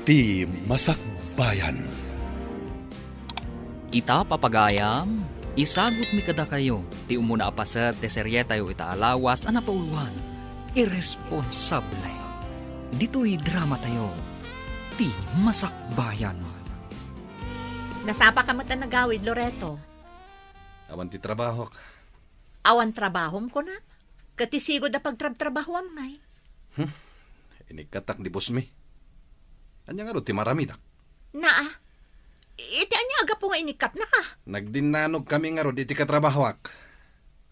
Ti Masakbayan. Ita papagayam, isagot mi kada kayo, ti umuna apasat, ti serye tayo itaalawas, anapauluan, irresponsable. Dito'y drama tayo, ti Masakbayan. Nasapa ka mo ta nagawid, Loreto. Awan ti trabaho. Awan trabahom ko na. Katisigod na pagtrabahom ngay. Inikatak di boss mi. Anya nga ro ti maramidak. Naa, iti anya aga po nga inikat na ka. Nagdinanog kami nga ro di ti katrabahowak.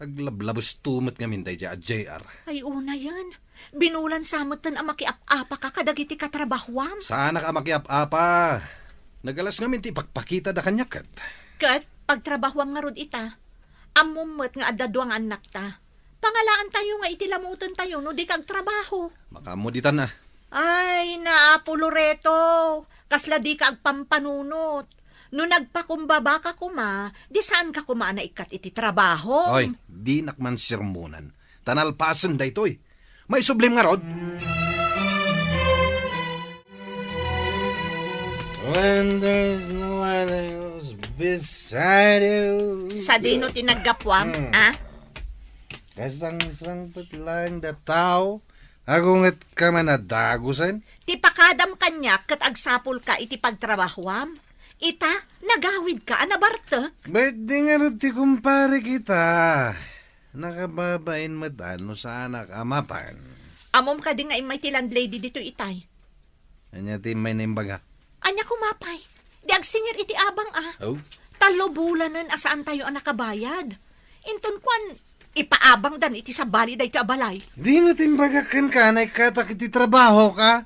Aglablabos tumot nga minday dya at JR. Ay una yan. Binulan samutan ang makiap-apa ka kadagiti katrabahwam. Sana ka makiap-apa. Nagalas nga minti pakpakita da kanyakat. Kat, pagtrabahwam nga rod ita, amumot nga adadwang anak ta. Pangalaan tayo nga itilamutan tayo no di kag trabaho. Makamuditan na. Ay, naapo Loreto. Kasla di ka agpampanunot. No nagpakumbaba ka kuma, di saan ka kuma na ikat iti trabaho? Oy, di nakman sirmunan. Tanalpasan da ito'y. May sublim nga rod. When there's no one else beside you. Sa dino tinaggapwam, ah? Kasang-sangpot lang da tao. Agungat ka man na dagusan. Ti pakadam kanya kat agsapol ka iti pagtrabahwam. Ita, nagawid ka, anabartek. Ba't di nga rin ti kumpare kita? Nakababain matano sa anak amapan. Amom ka din nga imay ti landlady dito itay. Anya ti may naimbaga. Anya kumapay. Di agsingir iti abang ah. Oh? Talo bulanan asaan tayo ang nakabayad. Inton kwan, ipaabang dan iti sa bali day ti abalay. Di mo timbagakan ka na ikatak iti trabaho ka?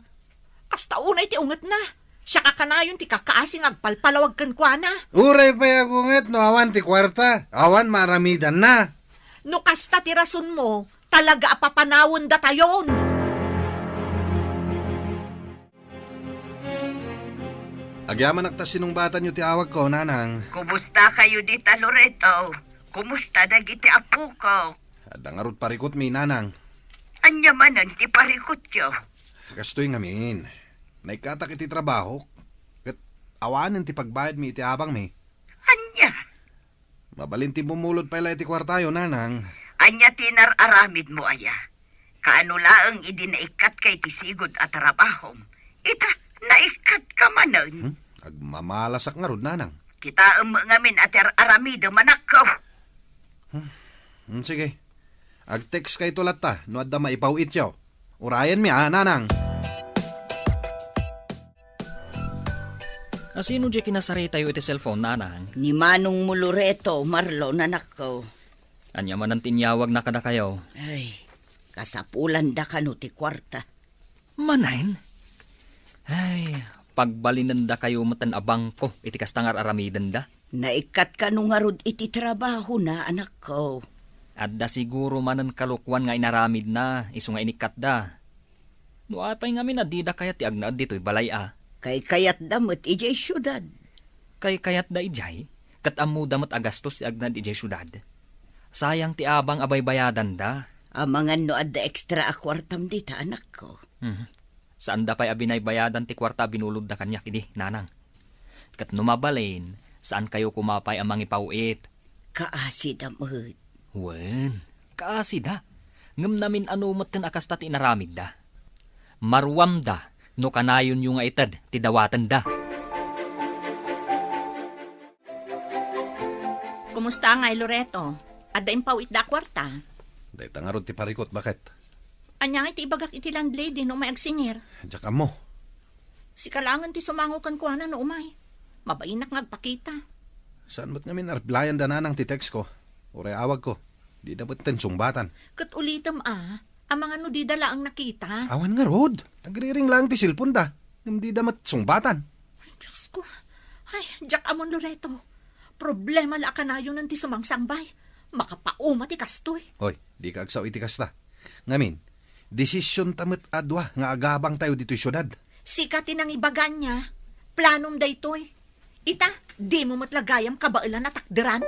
Kasta una iti unget na. Siya kakanayon ti kakaasing agpalpalawag kan kwa na. Uray pa agungat no awan ti kwarta. Awan maramidan na. No kasta ti rason mo, talaga apapanawon da tayon. Agyaman naktas sinungbatan nyo ti awag ko, nanang. Kumusta kayo dita, Loreto? Kumusta dagiti apo ko? Adangarot parikot mi, nanang. Anya manan ti parikot yo. Kastoy ngamin. Naikatak iti trabaho. Kat awanan ti pagbayad mi iti abang mi. Anya? Mabalin ti bumulod pala iti kwartayo, nanang. Anya tinar-aramid mo aya. Kaano laang idinaikat kay tisigod at trabahom. Ita, naikat ka manan. Agmamalasak nga rod, nanang. Kita ngamin at aramido manakaw. Sige. Ag-text kay tulat ta, no adda maipawit yaw. Urayan mi, nanang. Asino di kinasari tayo iti cellphone, nanang? Ni Manong mo, Loreto, Marlo, nanakaw. Anya man ang tinyawag na kada kayo. Ay, kasapulan da ka no ti kwarta. Manain? Ay, pagbalinanda kayo matan abang ko, iti kastangar aramidan da. Naikat ka nung arod iti trabaho na, anak ko. At da siguro manan kalukwan nga inaramid na, iso nga inikat da. No apay nga minadida kaya ti agnaad dito'y balay ah. Kay kayat damot ijay syudad. Kay kayat da ijay, kat amu damot agastos ti agnaad ijay syudad. Sayang ti abang abay bayadan da. Amangan no adda extra a kwartam dita, anak ko. Saan da pa'y abinay bayadan ti kwarta binulod da kanya kidi, nanang. Kat numabalin, saan kayo kumapay ang mangipauit? Kaasi damot. Wen, kaasi da. Ngam namin ano matin akas ta ti inaramid da. Marwam da, no kanayon yung nga itad, ti dawatan da. Kumusta nga Loreto? Adda impawit da kwarta. Day tangarod ti parikot, bakit? Anya nga iti ibagak iti landlady no may agsingir. Diyak mo. Si kalangan ti sumangukan kwa na no umay. Mabainak nga agpakita. Saan ba't ngamin arplayan da nanang ti text ko? Uray awag ko. Di dapat tensong batan. Kat ulitam ang mga no di dala ang nakita. Awan nga rod. Nagriring lang ti silpon da. Hindi damat sumbatan. Ay, Diyos ko. Ay, Jack Amon Loreto. Problema la ka na yun ng ti sumangsangbay. Makapauma ti kastoy. Hoy, di ka agsaw iti kasta. Ngamin, desisyon tamat adwa nga agabang tayo dito'y syudad. Sikatin ang ibagan niya. Planom da ito'y. Ita, di mo matlagayam kabailan na takderan.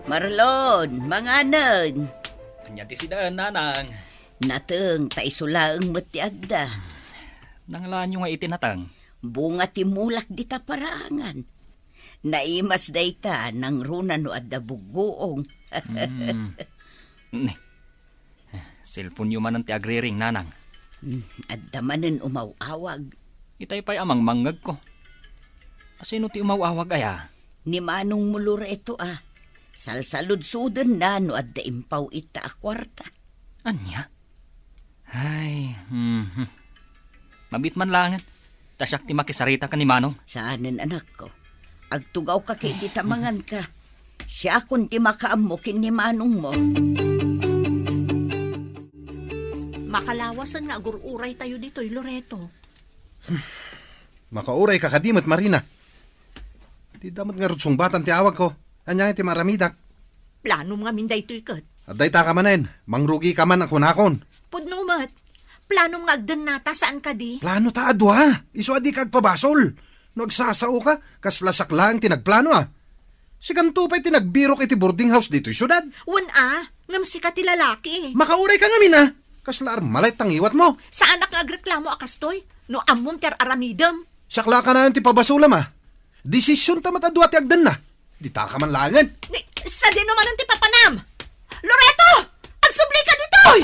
Marlon, manganan. Anya ti sidaan, nanang. Nateng, taisulaang mati agda. Nanglaan nyo nga itinatang. Bunga timulak di ta parangan. Naimas dayta nang runa no adda bugoong. Cellphone nyo man ang ti agriring, nanang. Adda manen umawawag. Itay pa'y amang mangag ko. Asino ti umawawag aya? Ni manong mulura ito Salsalud-sudan na no adda impaw ita a kwarta. Anya? Ay, mabit man langan. Tasyak ti makisarita ka ni Manong. Saanen anak ko. Agtugaw ka kay di tamangan ka. Siya kun ti makaamukin ni manong mo. Makalawas ang nagururay tayo dito'y Loreto. Makauray ka kadimot, Marina. Di damat nga rutsong batan ti awag ko. Anya ti maramidak. Plano nga minday to'y kat. At day ta ka manen, mangrugi ka man ang kunakon. Pudnumat, plano nga agdan nata saan ka di? Plano ta adwa, iso adi kag pabasol. No agsasao ka, kaslasak lang tinagplano Si Kantupay tinagbirok iti boarding house dito syudad. Ngamsi ka ti lalaki. Makauray ka nga mina, kaslar malay tangiwat mo. Sa anak nga agreklamo akastoy, no amom ter aramidam. Sakla ka na yung ti pabasulam Desisyon ta matadwa ti agdan na. Di ta ka man langan. Sa din naman ang ti papanam. Loreto! Agsubli ka ditoy!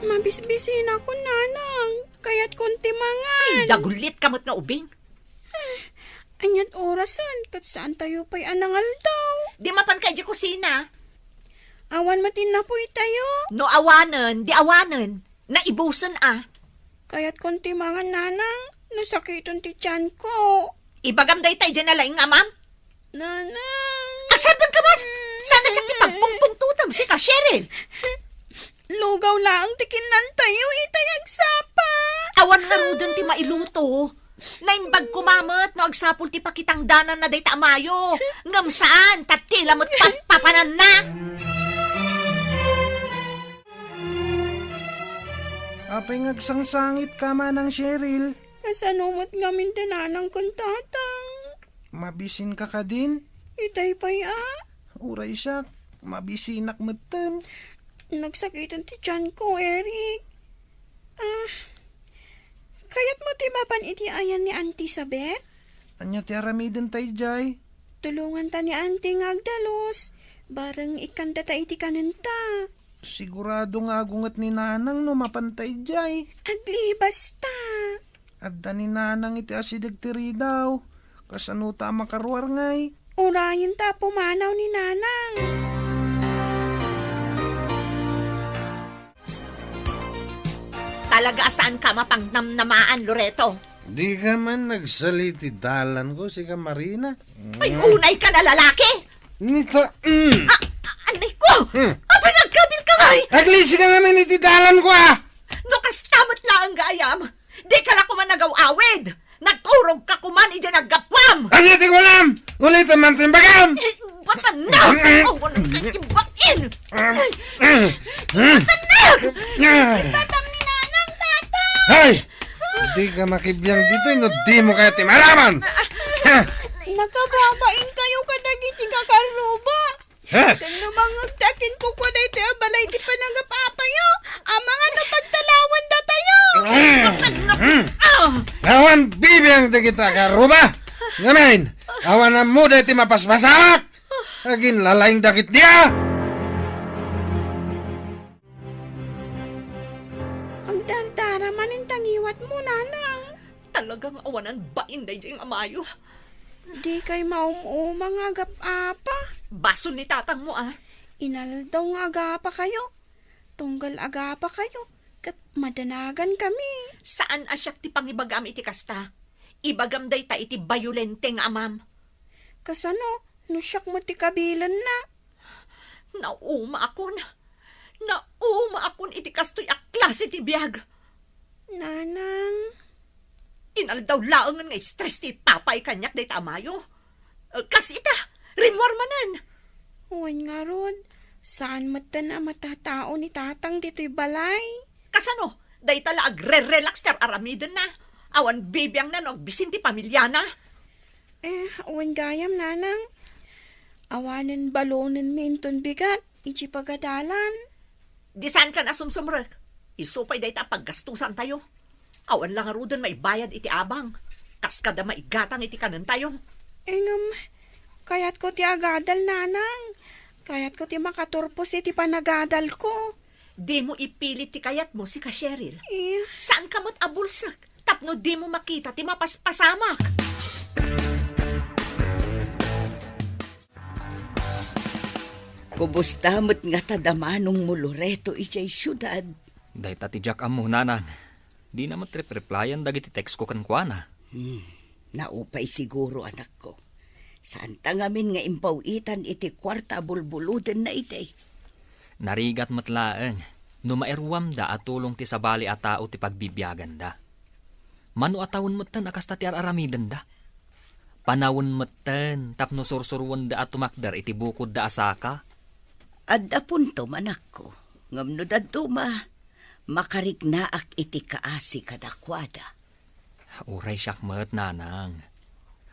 Mabisbisin ako, nanang. Kaya't konti mangan. Dagulit kamot nga ubing. Anyat orasan, kat saan tayo pa'y anangal daw. Di mapan kay di kusina. Awan matin na po'y tayo. No awanen, di awanen. Naibusan Kaya't konti mangan, nanang. Nasakiton ti tiyan ko. Ibagam day tayo dyan na laing amam. Nanang. Asardan ka man! Sana siya ti pagpungpungtutam si ka, Cheryl. Lugaw lang tikinan tayo, itayag sapa. Awan nga rudan ti mailuto. Naimbag kumamot no agsapul ti pakitang danan na day taamayo. Ngam saan, tatila mo't papanan na. Apay ngagsangsangit ka man ng Cheryl. Kasanumot ngamin dinanang kong tatang. Mabisin ka din. Itay pa'y Uray siya, mabisinak matan. Nagsakitan ti tiyan ko, Eric. Kaya't mo ti mapan iti ayan ni Auntie Sabet? Anya ti aramiden tayo jay. Tulungan ta ni Auntie ngagdalos. Barang ikanda ta iti kanenta. Sigurado nga agungat ni Nanang no mapantay jay. Aglibas ta. Adda ni Nanang iti asidag tiri daw. Kasano ta makaruar ngay. Urayin ta pumanaw ni Nanang. Talaga saan ka mapangnamnamaan, Loreto? Di ka man nagsaliti dalan ko, si ka Marina. Ay, unay ka na lalaki! Nita, Anay ko! Apay nagkabil ka ngay! Aglisi ka namin iti dalan ko No kastamat lang gayam! Di ka na kuman nagaw-awid! Nagturog ka kuman ija naggapwam! Anya ti kulam! Ulit ang mantimbagam! Batan na! Awan ang katibain! Batam ni Nanang, tata! Hay! Di ka makibiyang dito, no di mo kaya timalaman! Nakababain kayo kadagiti kakaruba. Ha? Kano mangagtakin ko kwa dahi tayo balay ti panagapapayo. Ang mga napagtalawan da tayo. Awan bibiyang di kita karuba! Ngamin, awan na muda iti mapaspasamak! Agin lalaing dakit dia! Agdantara manin tangiwat mo, Nanang. Talagang awanan bain day diyang amayo. Di kay maumumang agap-apa. Baso ni tatang mo Inaldaw nga agapa kayo. Tunggal agapa kayo. Kat madanagan kami. Saan asyak ti pangibagam iti kasta? Ibagam day ta iti bayulente nga amam. Kasano, nusyak mo ti kabilan na. Nauma akon. Nauma akon iti kastoy aklas iti biyag. Nanang. Inaldaw laangan nga stress ti papay kanyak day tamayo. Kas ita, rimwar manan. Huwan nga ron. Saan matan na matatao ni tatang dito'y balay? Kasano, day tala agre-relax ter aramiden na. Awan bibiyang na no, bisin ti pamilya na. Huwan gayam, Nanang. Awanan balonen minton bigat, iji pagadalan. Di saan ka nasumsumrek? Isupay day ta paggastusan tayo. Awan lang arudan may bayad iti abang. Kas kada maigatang iti kanan tayo. Kayat ko ti agadal, nanang. Kayat ko ti makaturpos iti panagadal ko. Di mo ipilit ti kayat mo si ka Cheryl. Eh, Saan ka mo't abulsak? Tapno di mo makita ti mapaspasamak. Kubusta mo't nga tadamanong mo Loreto ijay syudad. Day ta ti Jack amo, nanang. Di na matrip-replyan dagiti text ko kankwana. Naupay siguro anak ko. Saan tangamin nga impawitan iti kwarta bulbuluden na iti. Narigat matlaeng, numaerwam da at tulong ti sabali at tao ti pagbibiyagan da. Mano atawon matan akasta ti aramidan da. Panawon matan tapno sursurwan da at tumakder iti bukod da asaka. Adda punto manak ko. Ngamno daduma, makarignaak iti kaasi kadakwada. Uray siyak mat, nanang.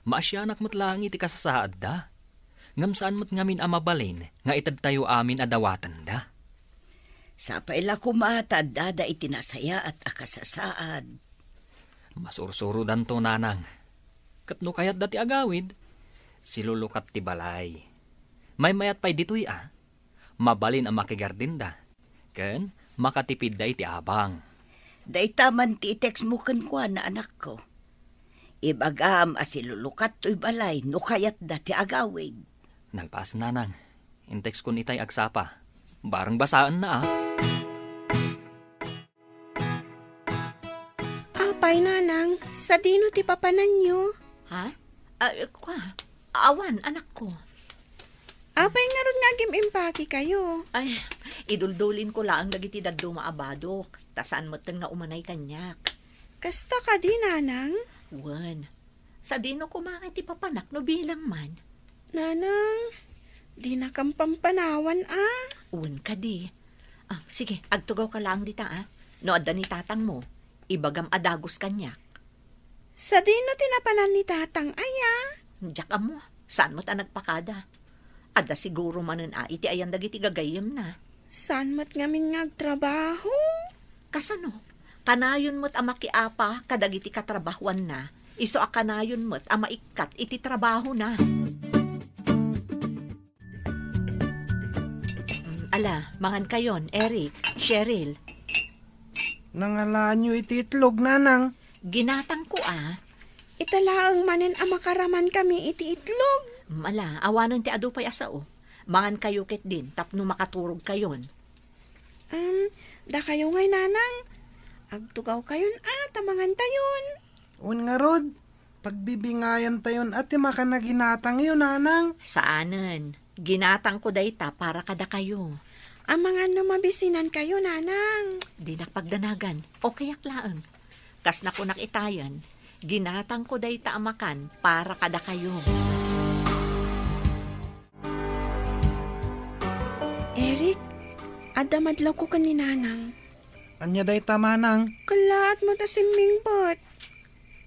Maasyanak matlaang iti kasasaad da. Ngam saan mat ngamin amabalin, nga itad tayo amin adawatan da. Sa paila kumatad dada iti nasaya at akasasaad. Masursuro danto, nanang. Katno kayat dati agawid, silulukat ti balay. May mayat pa'y dito'y mabalin ang makigardin da. Ken, makatipid da iti abang. Daitaman ti text mo kwa na anak ko. Ibagam asilulukat to'y balay no kayat dati agawid. Nagpaas, nanang. Intex kun itay agsapa. Barang basaan na apay, nanang. Sa dino ti papanan nyo. Ha? Awan, anak ko. Apay nga ron nga gimimpaki kayo. Ay, iduldulin ko lang dagiti daddo maabadok. Tasaan mo nga umanay kanyak. Kasta ka di, nanang. Wan, sa dino kumakay ti papanak no bilang man. Nanang, di na kang pampanawan, Wan ka di. Sige, agtugaw ka lang dita No adda ni tatang mo, ibagam adagos kanyak. Sa dino tinapanan ni tatang aya. Diyak mo, saan mo ta nagpakada? Adda siguro manen iti ayan dagiti gagayem na. Saan mat ngamin ngagtrabaho? Kasano? Kanayon mo't amakiapa kadagiti katrabahuan na. Iso a kanayon mo't amaikat iti trabaho na. Ala, mangan kayon, Eric, Cheryl. Nangalaan nyo iti itlog, nanang. Ginatang ko Italaang manen amakaraman kami iti itlog. Mala, awanon ti adupay asao. Mangan kayo ket din, tapno makaturog kayon. Da kayo ngay, nanang. Agtugaw kayon tamangan tayon. Un nga rod, pagbibingayan tayon at makanaginatang yun, nanang. Saanen? Ginatang ko dayta para kada kayo. Ang mga numabisinan kayo, nanang. Di nakpagdanagan, o kayak laang. Kas na ko nakitayan, ginatang ko dayta amakan para kada kayo. Eric, adamadlaw ko ka ni nanang. Anya day tamanang. Kalaat mo ta simmingbot.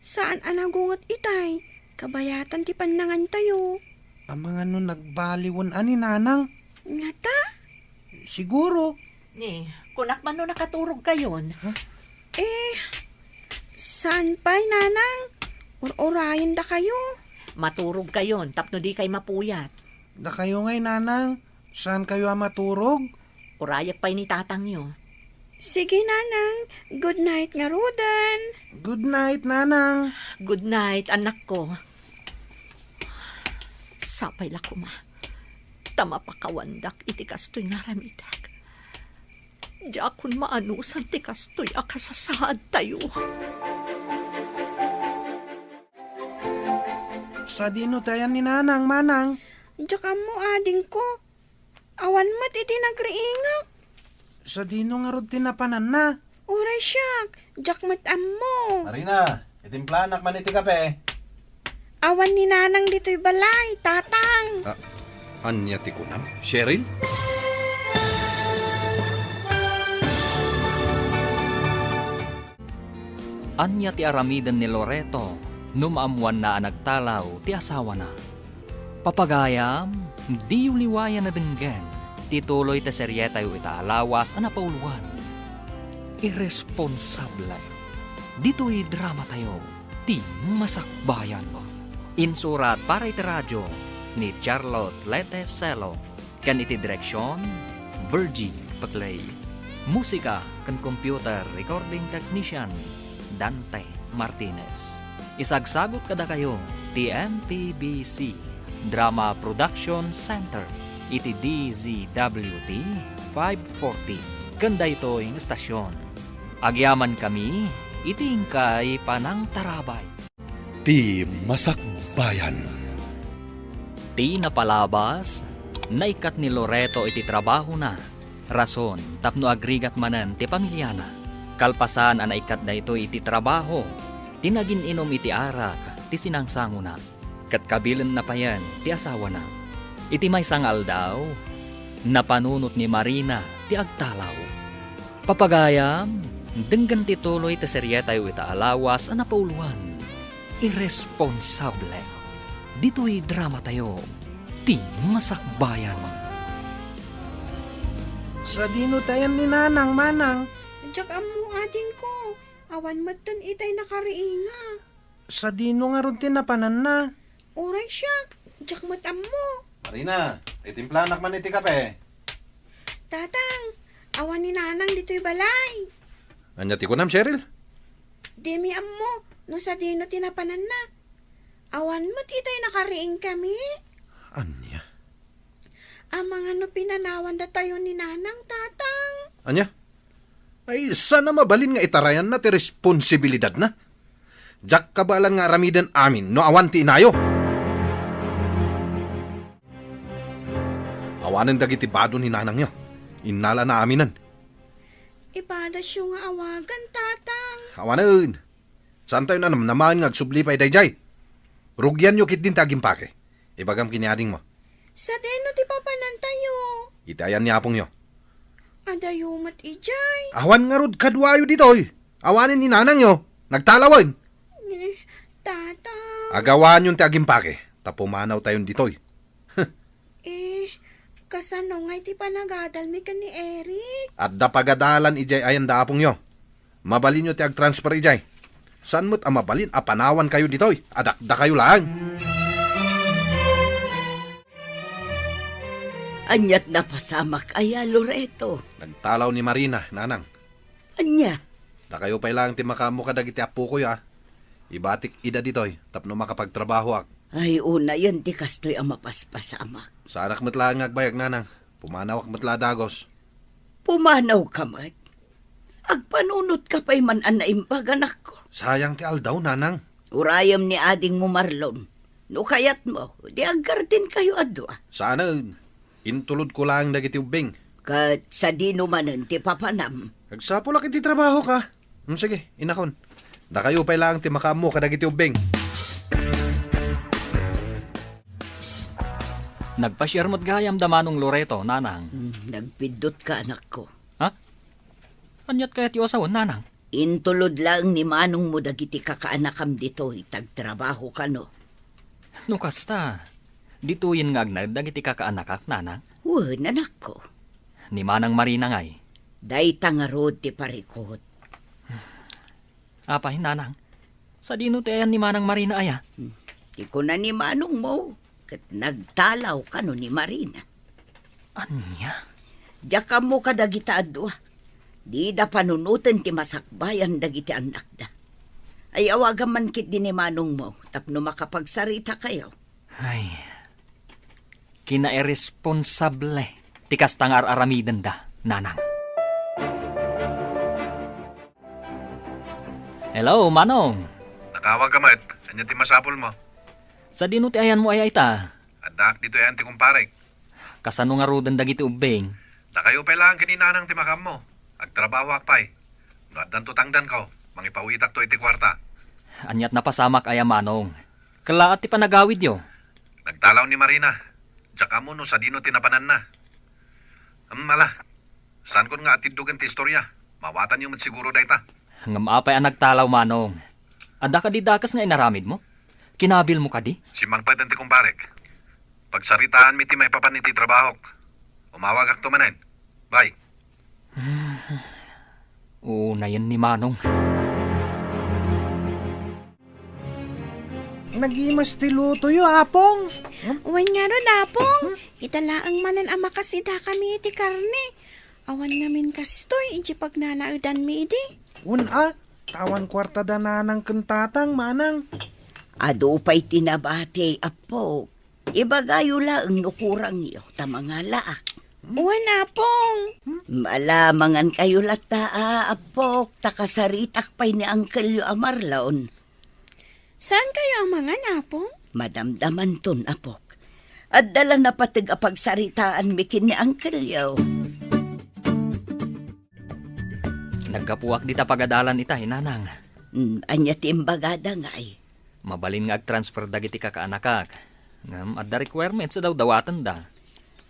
Saan anagungot itay? Kabayatan ti panangan tayo. Ang mga nun nagbaliwon ani, nanang. Nga ta? Siguro. Ni, kunak man no nakaturog kayon. Saan pa'y, nanang? Or-orayan da kayo. Maturog kayon, tapno di kay mapuyat. Da kayo ngay, nanang. Saan kayo maturog? Urayak pa'y ni tatang nyo. Sige, nanang. Good night nga, Rudan. Good night, nanang. Good night, anak ko. Sapay la kuma. Tama pa kawandak iti kastoy nga ramidak. Diya kun maanusan ti kastoy akasasaad tayo. Sa dino tayan ni nanang, manang. Diyak mo, ading ko. Awan mat iti nagriingak. Sa dino nga rod tinapanan na. Uray siyak. Diyak mat mo. Marina, itimplanak man iti kape. Awan ni nanang dito'y balay, tatang. Anya ti kunam? Cheryl? Anya ti aramidan ni Loreto, numaamuan na nagtalaw ti asawa na. Papagayam, di uliwayan na denggan, tituloy ta serye tayo itaalawas ana pauluan. Irresponsable. Dito'y drama tayo, ti masakbayan. Insurat para iti radyo ni Charlotte Leteselo, kan iti direksyon, Virgie Paclay. Musika kan computer recording technician, Dante Martinez. Isagsagot kada kayo, TMPBC Drama Production Center, iti DZWT 540. Kanda ito'y estasyon. Agyaman kami, iti ingkay panang tarabay. Ti Masakbayan. Ti napalabas, naikat ni Loreto iti trabaho na. Rason, tapno agrigat manan ti pamilyana. Kalpasan ang naikat na ito iti trabaho. Tinagin inom iti arak, ti sinangsango na. Kat kabilan na pa yan, ti asawa na. Iti may sangal daw, napanunot ni Marina, ti agtalaw. Papagayam, denggan ti tuloy ti serye tayo itaalawas ang napauluan. Irresponsable. Dito'y drama tayo, ti masakbayan. Sa dino tayan ni Nanang, Manang. Diyak amo ading ko. Awan matan itay nakariinga. Sa dino nga ron tinapanan na. Uray siya. Diyak matam mo. Marina, itimplanak man iti kape. Tatang, awan ni Nanang dito'y balay. Anyati ko nam, Cheryl. Demi ammo, no sa dino tinapanan na. Awan mo't itay nakariing kami. Anya? Ang mga no pinanawan na tayo ni Nanang, tatang. Anya? Ay, sana mabalin nga itarayan na ti responsibilidad na. Jak kabalan nga ramidan amin no awan ti inayo. Awanan dagiti bado ni Nanang nyo. Inala na aminan. Ibadas yung nga awagan, tatang. Awanan. Saan tayo na naman nga agsublipay dayjay? Rugyan nyo kit din tagimpake. Ibagam kiniading mo. Sa deno ti papanan tayo. Itayan ni apong nyo. Adayo mat ijay. Awan nga rod kadwayo ditoy. Awanin ni Nanang nyo. Nagtalawan. Tatang. Agawan yung tagimpake. Tapumanaw tayon ditoy. Kasano nga iti panagadal mi ka ni Eric? At dapagadalan ijay ayan da apong nyo. Mabalin nyo ti ag-transfer ijay. San mo't amabalin apanawan kayo ditoy. Adakda kayo lang. Anyat na pasamak aya, Loreto. Nagtalaw ni Marina, Nanang. Anya, Da kayo pa lang ti makamu kadagiti apo ko ya. Ibatik ida ditoy. Tapno makapagtrabaho ak. ay una yan ti kastoy ang mapaspasamak. Sa anak matla ang agbayag, Nanang. Pumanaw ak matla dagos. Pumanaw ka mat. Agpanunot ka pa'y man anaimpag anak ko. Sayang ti aldaw, Nanang. Urayam ni ading mo Marlon. No kayat mo, di aggartin kayo adwa. Sana, intulod ko lang dagiti ubing. Kat sa dino manan ti papanam. Kagsapulak iti trabaho ka. Sige, inakon. Da kayo pa lang ti makamu kadagiti ubing. Nagpasyermot gayam damanong Loreto, Nanang. Nagpindot ka anak ko. Ha? Anyat kaya ti osawon, Nanang? Intulod lang ni manong mo dagiti kakaanakam dito itagtrabaho ka no. No kasta, dituyin nga agnad dagiti kakaanak Nanang. Wan anak ko. Ni Manang Marina ngay. Day tangarod ti parikot. Apay, Nanang. Sa dino ti ayan ni Manang Marina aya. Di ko na ni manong mo. Kat nagtalaw ka no ni Marina. Anya? Diyaka mo ka dagita adwa. Di da panunutan ti masakbayan dagiti anak da. Ay awagan man kit din ni manong mo. Tapno makapagsarita kayo. Ay, kinairresponsable. Tikas tangar aramidan da, Nanang. Hello, Manong. Nakawag ka, Mat. Anya ti masapol mo. Sa dino ti ayan mo ay ita. Adak dito yan ti kumparek. Kasano nga rudan dagiti ubing. Na kayo pa lang kininanang ti makam mo. Agtrabaho akpay. No at tutangdan ko. Mangipawitak to iti kwarta. Anyat na pasamak aya, Manong. Kala at ti panagawid yo. Nagtalaw ni Marina. Tsaka mo no sa dino tinapanan na. Mala. Saan ko nga atidugan ti istorya? Mawatan yung siguro dayta. Ngam apay ang nagtalaw, Manong. Ada ka di dakas nga inaramid mo? Kinabil mo ka di? Si Mangpad ang ti kumparek. Pagsaritaan mi ti may papan iti trabaho. Umawag ak manen. Bye. Na yan ni Manong. Nagimas ti luto yo, apong. Uwan nga ro, Lapong. Italaang manan ang makasida kami iti karne. Awan ngamin kastoy, iji pag nanaudan mi idi. Tawan kwarta da nanang kentatang, manang. Ado pa'y tinabate, apo. Ibagayo lang nukurang iyo, tamanga laak. Uwan, Apong. Malamangan kayo lata, apok, takasaritak pa'y ni Uncle yu amarlaon. Saan kayo ang mga Apong? Madamdaman ton, apok. At dala na patig apagsaritaan mikin ni Uncle yu. Nagkapuak di ta pagadalan ita, hinanang. Anya timbagada nga ay. Mabalin nga ag-transfer dagiti kakaanakak. Ngam, at the requirements daw dawatan da.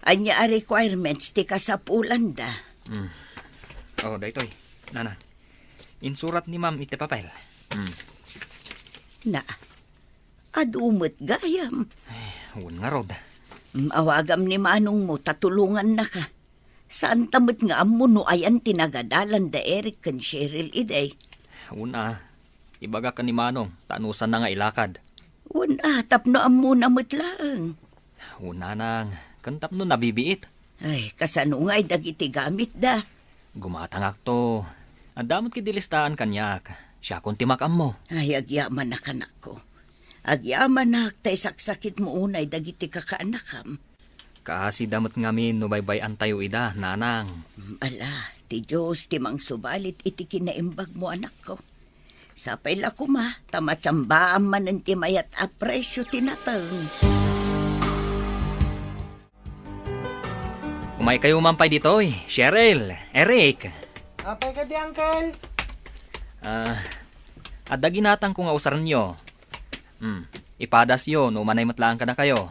Anya a requirements ti kasapulan da. Daytoy. Nana. Insurat ni ma'am iti papel. Na, adumot gayam. Huwag nga rod. Awagam ni Manong mo, tatulungan na ka. Saan tamot nga amo no ayan tinagadalan da Eric kan Cheryl iday. Una, ibaga ka ni Manong, tanusan na nga ilakad. Una, tapno amo na mutlaang. Una nang, kantap no nabibiit. Ay, kasano nga'y dagiti gamit da. Gumatangak to. Ang damot kidilistaan kanyak. Siya kung timakam mo. Ay, agyaman na kanak ko. Agyaman na tay saksakit mo unay dagiti kakaanakam. Kasi damot ngamin no baybay tayo ida, nanang. Ala, ti Diyos, timang subalit iti kinaimbag mo anak ko. Sapay la kuma, tamatsambaan man ang timayat apresyo tinatang. Umay kayo mampay ditoy. Cheryl, Eric. Apay ka di, Uncle. Adda ginatang ko nga usaran nyo. Ipadas yo, no manay matlaan ka na kayo.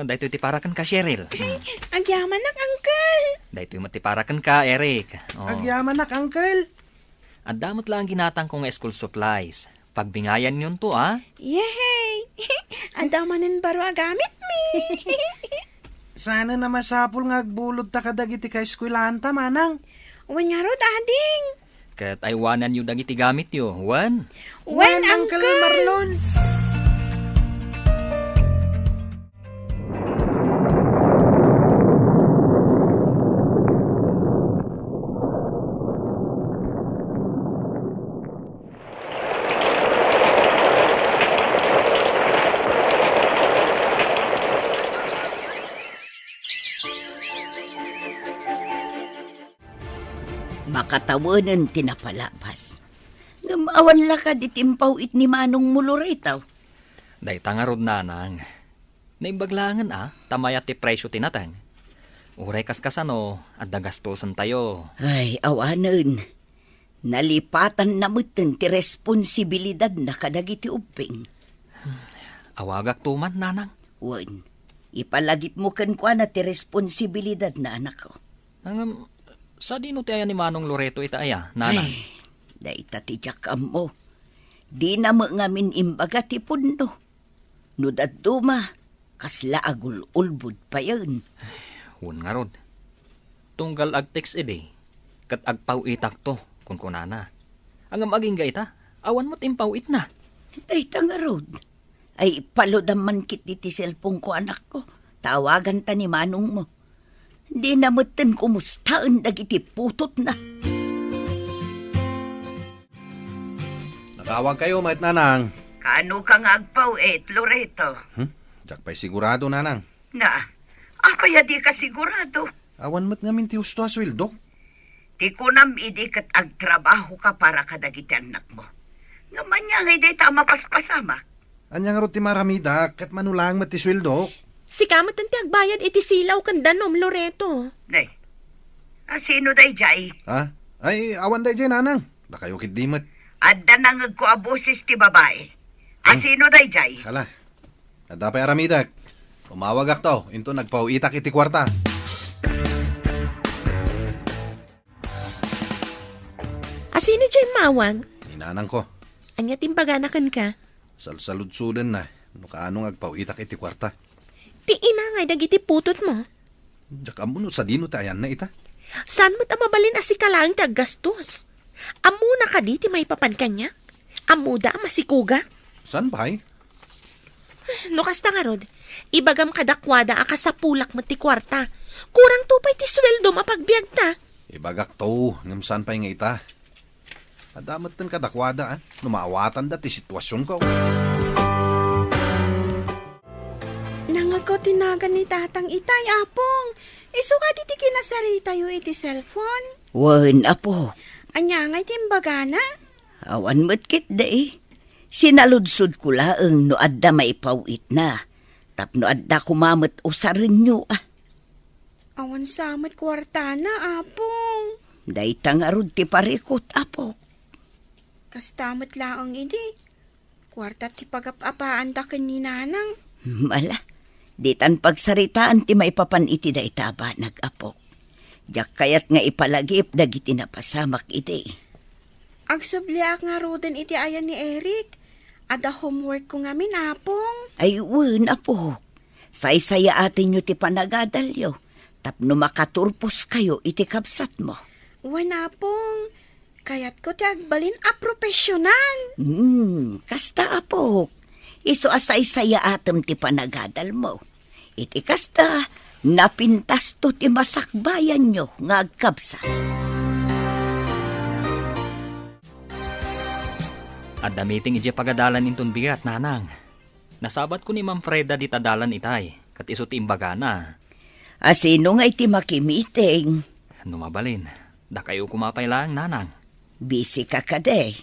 Dahito itiparakan ka, Cheryl. Agyaman nak, Uncle. Dahito matiparakan ka, Eric. Agyaman nak, Uncle. Adamot lang ginatang ko nga school supplies. Pagbingayan yun to, Yay! Adamanin baro agamit mi. Sana na masapul nga agbulod ta kadagiti ka eskwelahan ta, manang. Uwan nga ro, dading. Kat aywanan yung dagiti gamit yo. Wan? Uwan, Uncle. Marlon. Makatawanan tinapalabas. Ngamawan la ka ditimpaw it ni Manong muluritaw. Day tangarod nanang. Naimbaglangan tamayat ti presyo tinatang. Uray kaskasano, at dagastusan tayo. Ay, awanan. Nalipatan na mutin ti responsibilidad na kadagiti uping. Awagak tuman, nanang. Wan, ipalagip mo kan kwa na ti responsibilidad na anak ko. Sa dino ti aya ni Manong Loreto ita aya, nanang? Ay, daita ti jakam mo. Di na mo ngamin imbaga ti puno. Nudad duma, kasla agul ulbud pa yun. Hun nga rod. Tunggal agtex ide, kat agpaw itak to, kun kunana. Ang maging gaita, awan mo't impaw it na. Daita nga rod. Ay, palodaman kit ti cellphone ko anak ko. Tawagan ta ni Manong mo. Di na mutin kumustaan dagiti putot na. Nakawag kayo, mait nanang. Kaano ka nga agpaw Loreto? Diyak pa'y sigurado, nanang. Na, apaya di ka sigurado. Awan mo't ngamin ti husto asweldo. Di ko nam idi kat agtrabaho ka para kadagiti anak mo. Naman niya ngay day tama paspasama. Anyang rot ti maramida, kat manulang mat ti sweldo. Si kamot ang tiagbayad iti silaw kan danom, Loreto. Day, sino day jay? Ha? Ay, awan day dyan, nanang. Da kayo kitdimat. Adda nangag ko aboses ti babae. Sino day jay? Kala. Ada pa aramidak. Umawag ak to. Into nagpauitak iti kwarta. Sino dyan mawang? Ninanang ko. Anya timbaganakan ka? Salsaludsudan na. No kaanong agpauitak iti kwarta. Ti inangay dagiti putot mo. Jaka mo no sa dino tayan na ita. Saan mo't amabalin as ikalang ti aggastos? Amo na ka di ti may papan kanya? Amo da masikuga? San ba ay? No kasta nga rod, ibagam kadakwada aka sa pulak mo ti kwarta. Kurang tupay ti sweldo mapagbiag ta. Ibagak to, ngam saan pa nga ita. Adamat tan kadakwada, numaawatan da ti sitwasyon ko. Nangagaw tinagan ni tatang itay, apong. Isuka di ti kinasari tayo iti cellphone. Wan, Apok. Anya nga timbaga na. Awan mo't kit da eh. Sinaludsod ko laeng no adda maipawit na. Tapno adda kumamot usarin nyo ah. Awan samat kwarta na, apong. Daitang arod ti parikot, Apok. Kastamat laang idi. Kwarta ti pagapapaan da ni nanang. Mala, ditan pagsaritaan ti maipapan iti da itaba nag-Apok. Diyak kayat nga ipalagip dagiti napasamak iti. Agsubliak nga roden iti ayan ni Eric. Ada homework ko nga minapong. Ay wen, Apok. Saysaya atin nyo ti panagadalyo. Tapno makaturpos kayo iti kapsat mo. Wanapong. Kayat ko ti agbalin a profesional. Kasta, Apok. Iso asay-saya atem ti panagadal mo. Iti kasta, napintas to ti masakbayan nyo nga agkabsat. At damiting ije pagadalan inton bigat, nanang. Nasabat ko ni Ma'am Freda di tadalan itay, kat iso ti imbaga na. Asino nga iti makimiting? Numabalin, da kayo kumapay lang, nanang. Busy ka kaday.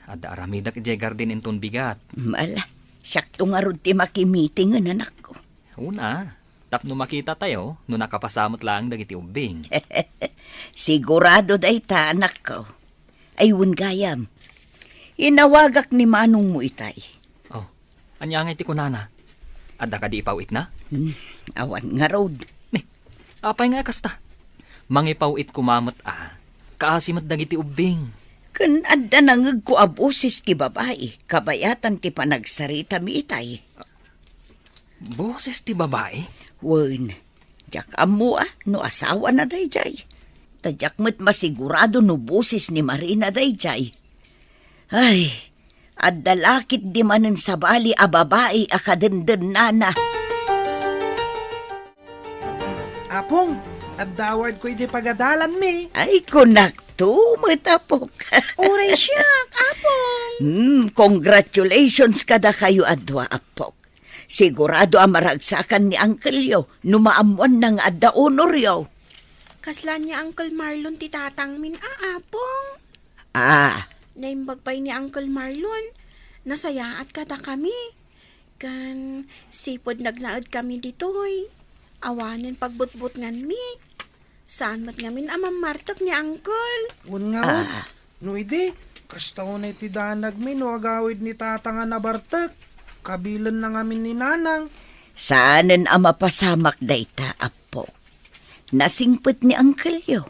At da aramidak ije gardin inton bigat. Mala, sakto nga rod ti makimiting ang anak ko. Una, tapno makita tayo, no nakapasamot lang dagiti ubing. Sigurado day ta, anak ko. Ayun gayam. Inawagak ni manong mo itay. Oh, anya nga iti kunana. Adda ka di ipawit na? Awan nga rod. Apay nga kasta. Mangipawit kumamot kaasimat dagiti ubing. Kan adda nangag ko abusis ti babae, kabayatan ti panagsarita mi itay. Boses ti babae? Wen, jak amo no asawa na dayjay. Tadyak mo't masigurado no busis ni Marina dayjay. Ay, adda lakit di manen sa bali a babae a kadenden nana. Apong, at daward ko iti pagadalan mi. Ay, kunak to, matapok. Oray siya, apong. Congratulations kada kayo adwa, Apok. Sigurado ang maragsakan ni Uncle Yo, numaamuan ng adda honor yo. Kaslan niya Uncle Marlon ti tatang min, apong. Naimbagpay ni Uncle Marlon, nasayaat kada kami. Kan sipod nagnaad kami ditoy. Awanin pagbutbut ngan mi. Saan mat ngamin amang martok ni Uncle? Un nga rod. No ide, kastaw na iti danag mi no agawid ni tatanga na bartek. Kabilan na ngamin ni nanang. Saanen ang mapasamak dayta, Apok. Nasingpet ni Uncle Yo.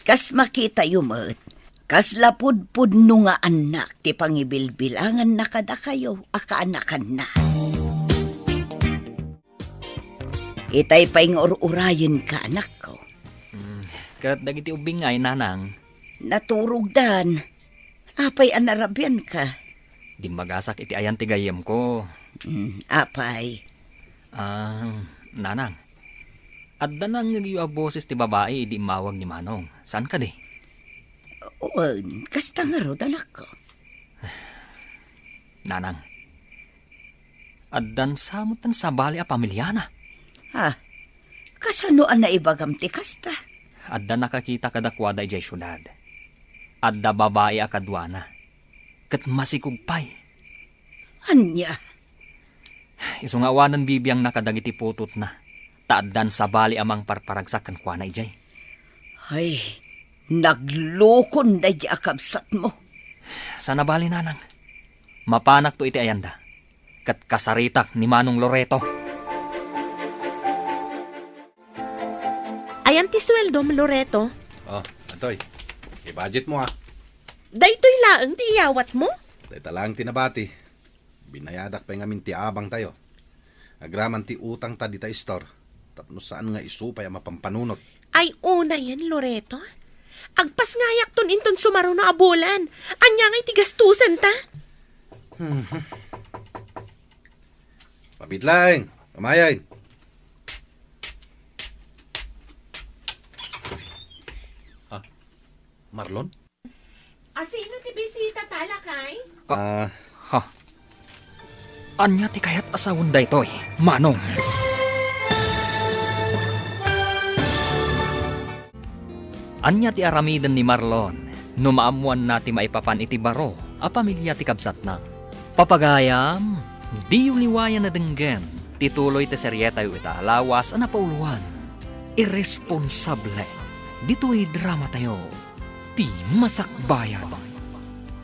Kas makita yumat, kas lapudpud no nga anak ti pangibilbilangan na kada kayo, akaanakan na. Itay pa yung urayin ka, anak ko. Kat dagiti ubing ay nanang. Naturog dan. Apay anarabyan ka. Di magasak iti ayan ti gayem ko. Apay. Nanang. Adda nang nagyo boses ti babae di mawag ni Manong. Saan ka di? Kasta nga rod, anak ko. Nanang. Addan samutan sa bali a pamilyana. Kasano ang naibagam ti kasta? Adda nakakita kadakwada ijay syudad. Adda babae a kadwana. Kat masikugpay. Anya? Isungawanan bibiyang nakadagiti putot na. Taaddan sa bali amang parparagsak kan kwa na ijay. Ay, naglokon da di akabsat mo. Sana bali nanang. Mapanak to iti ayanda. Kat kasaritak ni Manong Loreto. Ayan ti sweldo, Loreto. Oh, Antoy. I-budget mo Daytoy laang ti iyawat mo. Dahil talang tinabati. Binayadak pa ngamin ti abang tayo. Agraman ti utang ta dita store. Tapno saan nga isupay ang mapampanunot. Ay, una yan, Loreto. Agpas ngayak ton inton sumaro na abulan. Anya nga'y tigastusan ta. Pabitlang, kamayan. Marlon? Asino ti bisita talakay? Ha? Anya ti kayat asawon da ito'y, Manong. Anya ti aramiden ni Marlon, numaamuan na ti maipapan iti baro, a pamilya ti kabsat na. Papagayam, di uliwayan na denggen, tituloy ti seryeta yu ita alawas a napauluan. Irresponsable, dito'y drama tayo, ti masakbayan.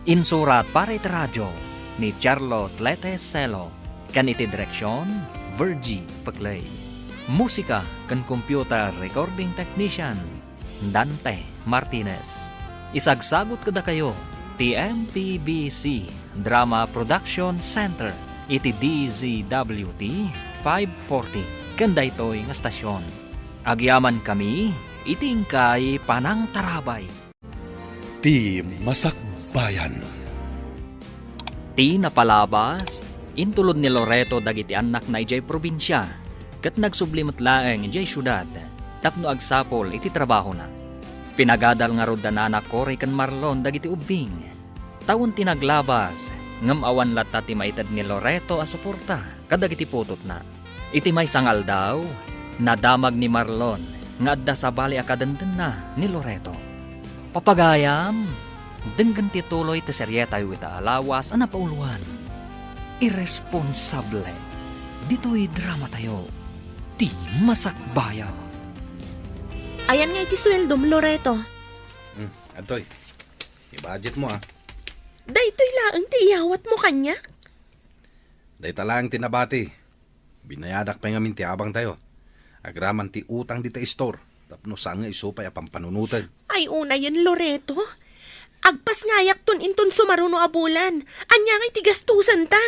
Insurat para iti radyo, ni Charlotte Lete Celo, kan iti direksyon, Virgie Paclay. Musika kan computer recording technician, Dante Martinez. Isagsagot kada kayo, TMPBC Drama Production Center, iti DZWT 540, kanda ito'y nga stasyon. Agyaman kami, itingkay panang tarabay. Ti Masakbayan. Ti napalabas, intulod ni Loreto dagiti anak na ijay probinsya, kat nagsublimot laeng ijay syudad, tapno agsapol iti trabaho na. Pinagadal nga rod na anak ko kan Marlon dagiti ubing. Tawon tinaglabas, ngam awan lata ti maitad ni Loreto a suporta, kadagiti putot na. Iti may sangal daw, nadamag ni Marlon, nga adda sa bali akadandan na ni Loreto. Papagayam, denggan tituloy ti seryeta yu ita alawas a napauluan. Irresponsable, dito'y drama tayo, ti masakbayan. Ayan nga iti sweldo mo, Loreto. Atoy, i-budget mo Daytoy laang ti iyawat mo kanya. Day talang tinabati. Binayadak pa nga minti abang tayo. Agraman ti utang dita store. Tapno saan nga isupay apang panunutan. Ay, una yan, Loreto. Agpas ngayak ton inton sumaro no abulan. Anya nga'y tigastusan ta.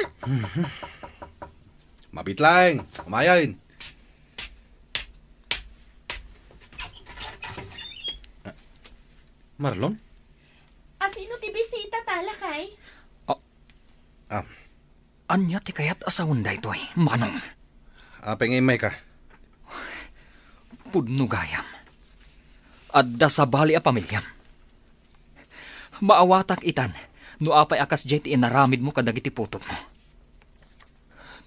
Mabitlang, kumayan. Marlon? Asino ti bisita talakay? Anya ti kayat asawon da ito'y, Manong. Apeng imay ka. Pudno gayam. Adda sa bali a pamilyam. Maawatak itan, no apay akas jay ti inaramid mo kadagiti putot mo.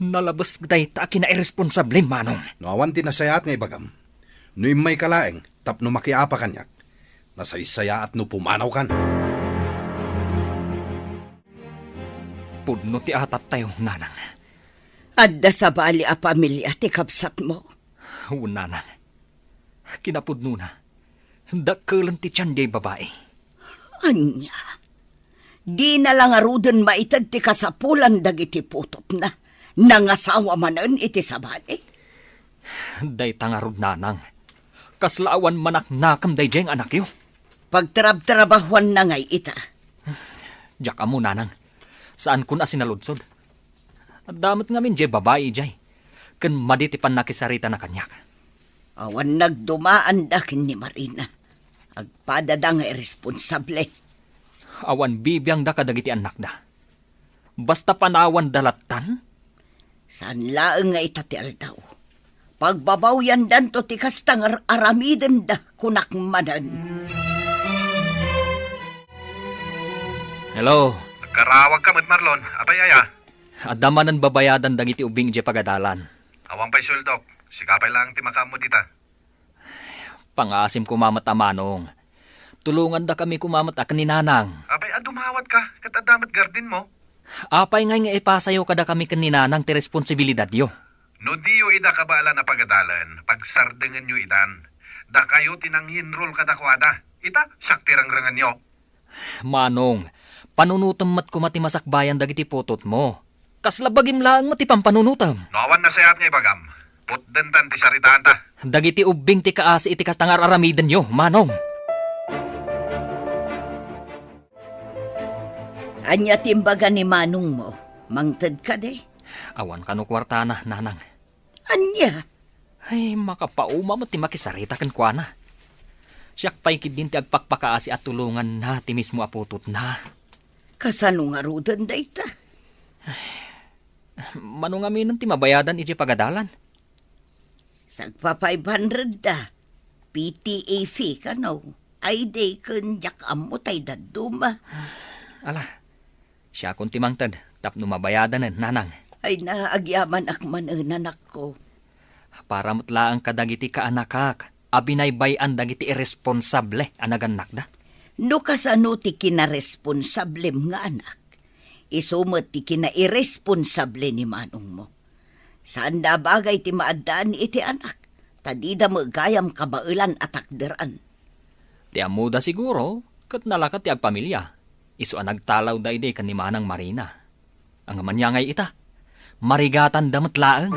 Nalabas day ta kina irresponsable, Manong. No awan tinasayat nga ibagam. No imay kalaeng, tapno makiapa kanyak. Nasaysaya at no pumanaw kan. Pudno ti atap tayo, Nanang. Adda sa bali a pamilya ti kapsat mo. Nanang. Kinapudno na. Dakkelan ti tiyan jay babae. Anya, di na lang aruden maitad ti kasapulan dagiti putot na. Nangasawa manen iti sa bali. Day tangarod, Nanang. Kaslaawan manak nakam day jeng anak yo. Pagtrab-trabahuan na ngay ita. Diyak amo, Nanang. Saan kun asinaludsod? Damot nga min jay babae jay. Ken maditipan nakisarita na kanyak. Awan nagdumaan dakin ni Marina. Agpadada nga irresponsable. Awan bibiyang da kadagiti anak da. Basta panawan dalatan? Saan laeng nga ita ti aldaw. Pagbabawyan dan to ti kastang aramiden da kunak manan. Hello. Nagkarawag ka, Marlon. Apayaya. Adamanan babayadan dagiti ubing jay pagadalan. Awang pa'y suldok. Sikapay lang timakam mo dita. Pangasim kumamat a Manong. Tulungan da kami kumamat a kaninanang. Apay, dumawat ka. Katadamat garden mo. Apay nga ipasayo kada kami kaninanang ti responsibilidad yo. No diyo ida kabala na pagadalan, pagsardengan nyo idan, da kayo tinanghinrol kadakwada. Ita, saktirangrangan nyo. Manong, panunutam mat kumati masakbayan dagiti putot mo. Kaslabagim lang mati pampanunutam. Nawan na sayat nga ibagam. Putdentan ti saritaan ta. Dagiti ubing ti kaasi iti kastangar aramiden yo, Manong. Anya timbaga ni Manong mo. Mangted ka de. Awan kano kwarta na, Nanang. Anya, Ay, makapauma mo ti makisarita kan kwa na. Siyak pa'y kidin ti agpakpakaasi at tulungan na ti mismo aputot na. kasano nga rudan dayta? Manungaminon ti mabayadan iti pagadalan. Sagpa 500 da. PTA fee ka no. Ay day kun jak amutay daduma. Ala, siya kung timangtad, tapno mabayadan nanang. Ay naagyaman akman ang nanak ko. Para mutlaang kadagiti kaanakak, abinaybayan dagiti irresponsable anaganak da. No kasano ti kinaresponsablem nga anak. Isumot ti kinairresponsable ni manong mo. Saan da bagay ti maadaan iti anak? Tadida magayam kabailan at akderan. Ti amuda siguro, kat nalakat ti agpamilya. Isu ang nagtalaw da ide kan ni Manang Marina. Ang amanyangay ita, marigatan damat laeng.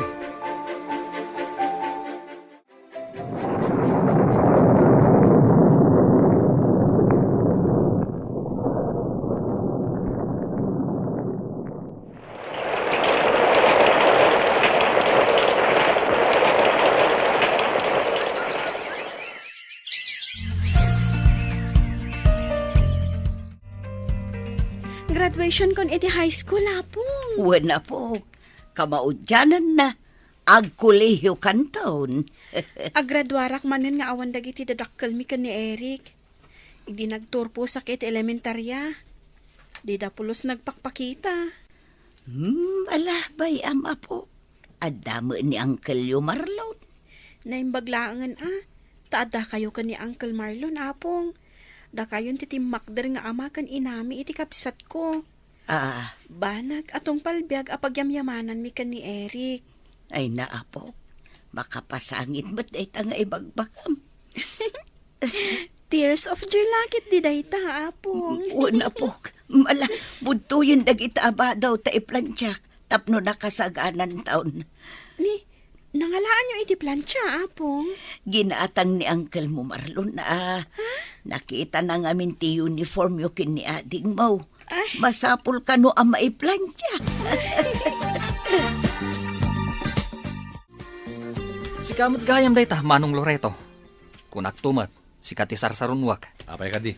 Graduation kon iti high school, apong. Wala po. Kamaudyanan na. Agkuleyo kantaon. Agradwarak manen nga awan dagiti dadakkel mi ken ni Eric. Igdi nagturpo sa iti elementarya. Di da pulos nagpakpakita. Ala bayam apo. Adamo ni Uncle Marlon. Naimbaglaangan taada kayo ken ni Uncle Marlon, apong. Da kayon ti timakder nga ama ken inami iti kapsat ko. Banag atong palbiag apagyamyamanan mi ken ni Eric. Ay naapo. Makapasangit mo't ay nga ibagbakam. Tears of joy lakit di dayta, apong. Una po. Mala, budto yung dagita aba daw ta iplantsak. Tapno nakasaganan taon. Ni, nangalaan nyo iti plancha, apong. Ginaatang ni Uncle mo Marlon na nakita na ngamin ti uniform yo kin ni ading mo. Masapul ka no ang maiplantya. Si kamot gayam dayta, Manong Loreto. Kunak tumat, si Kati Sarsarunwak. Apay ka di.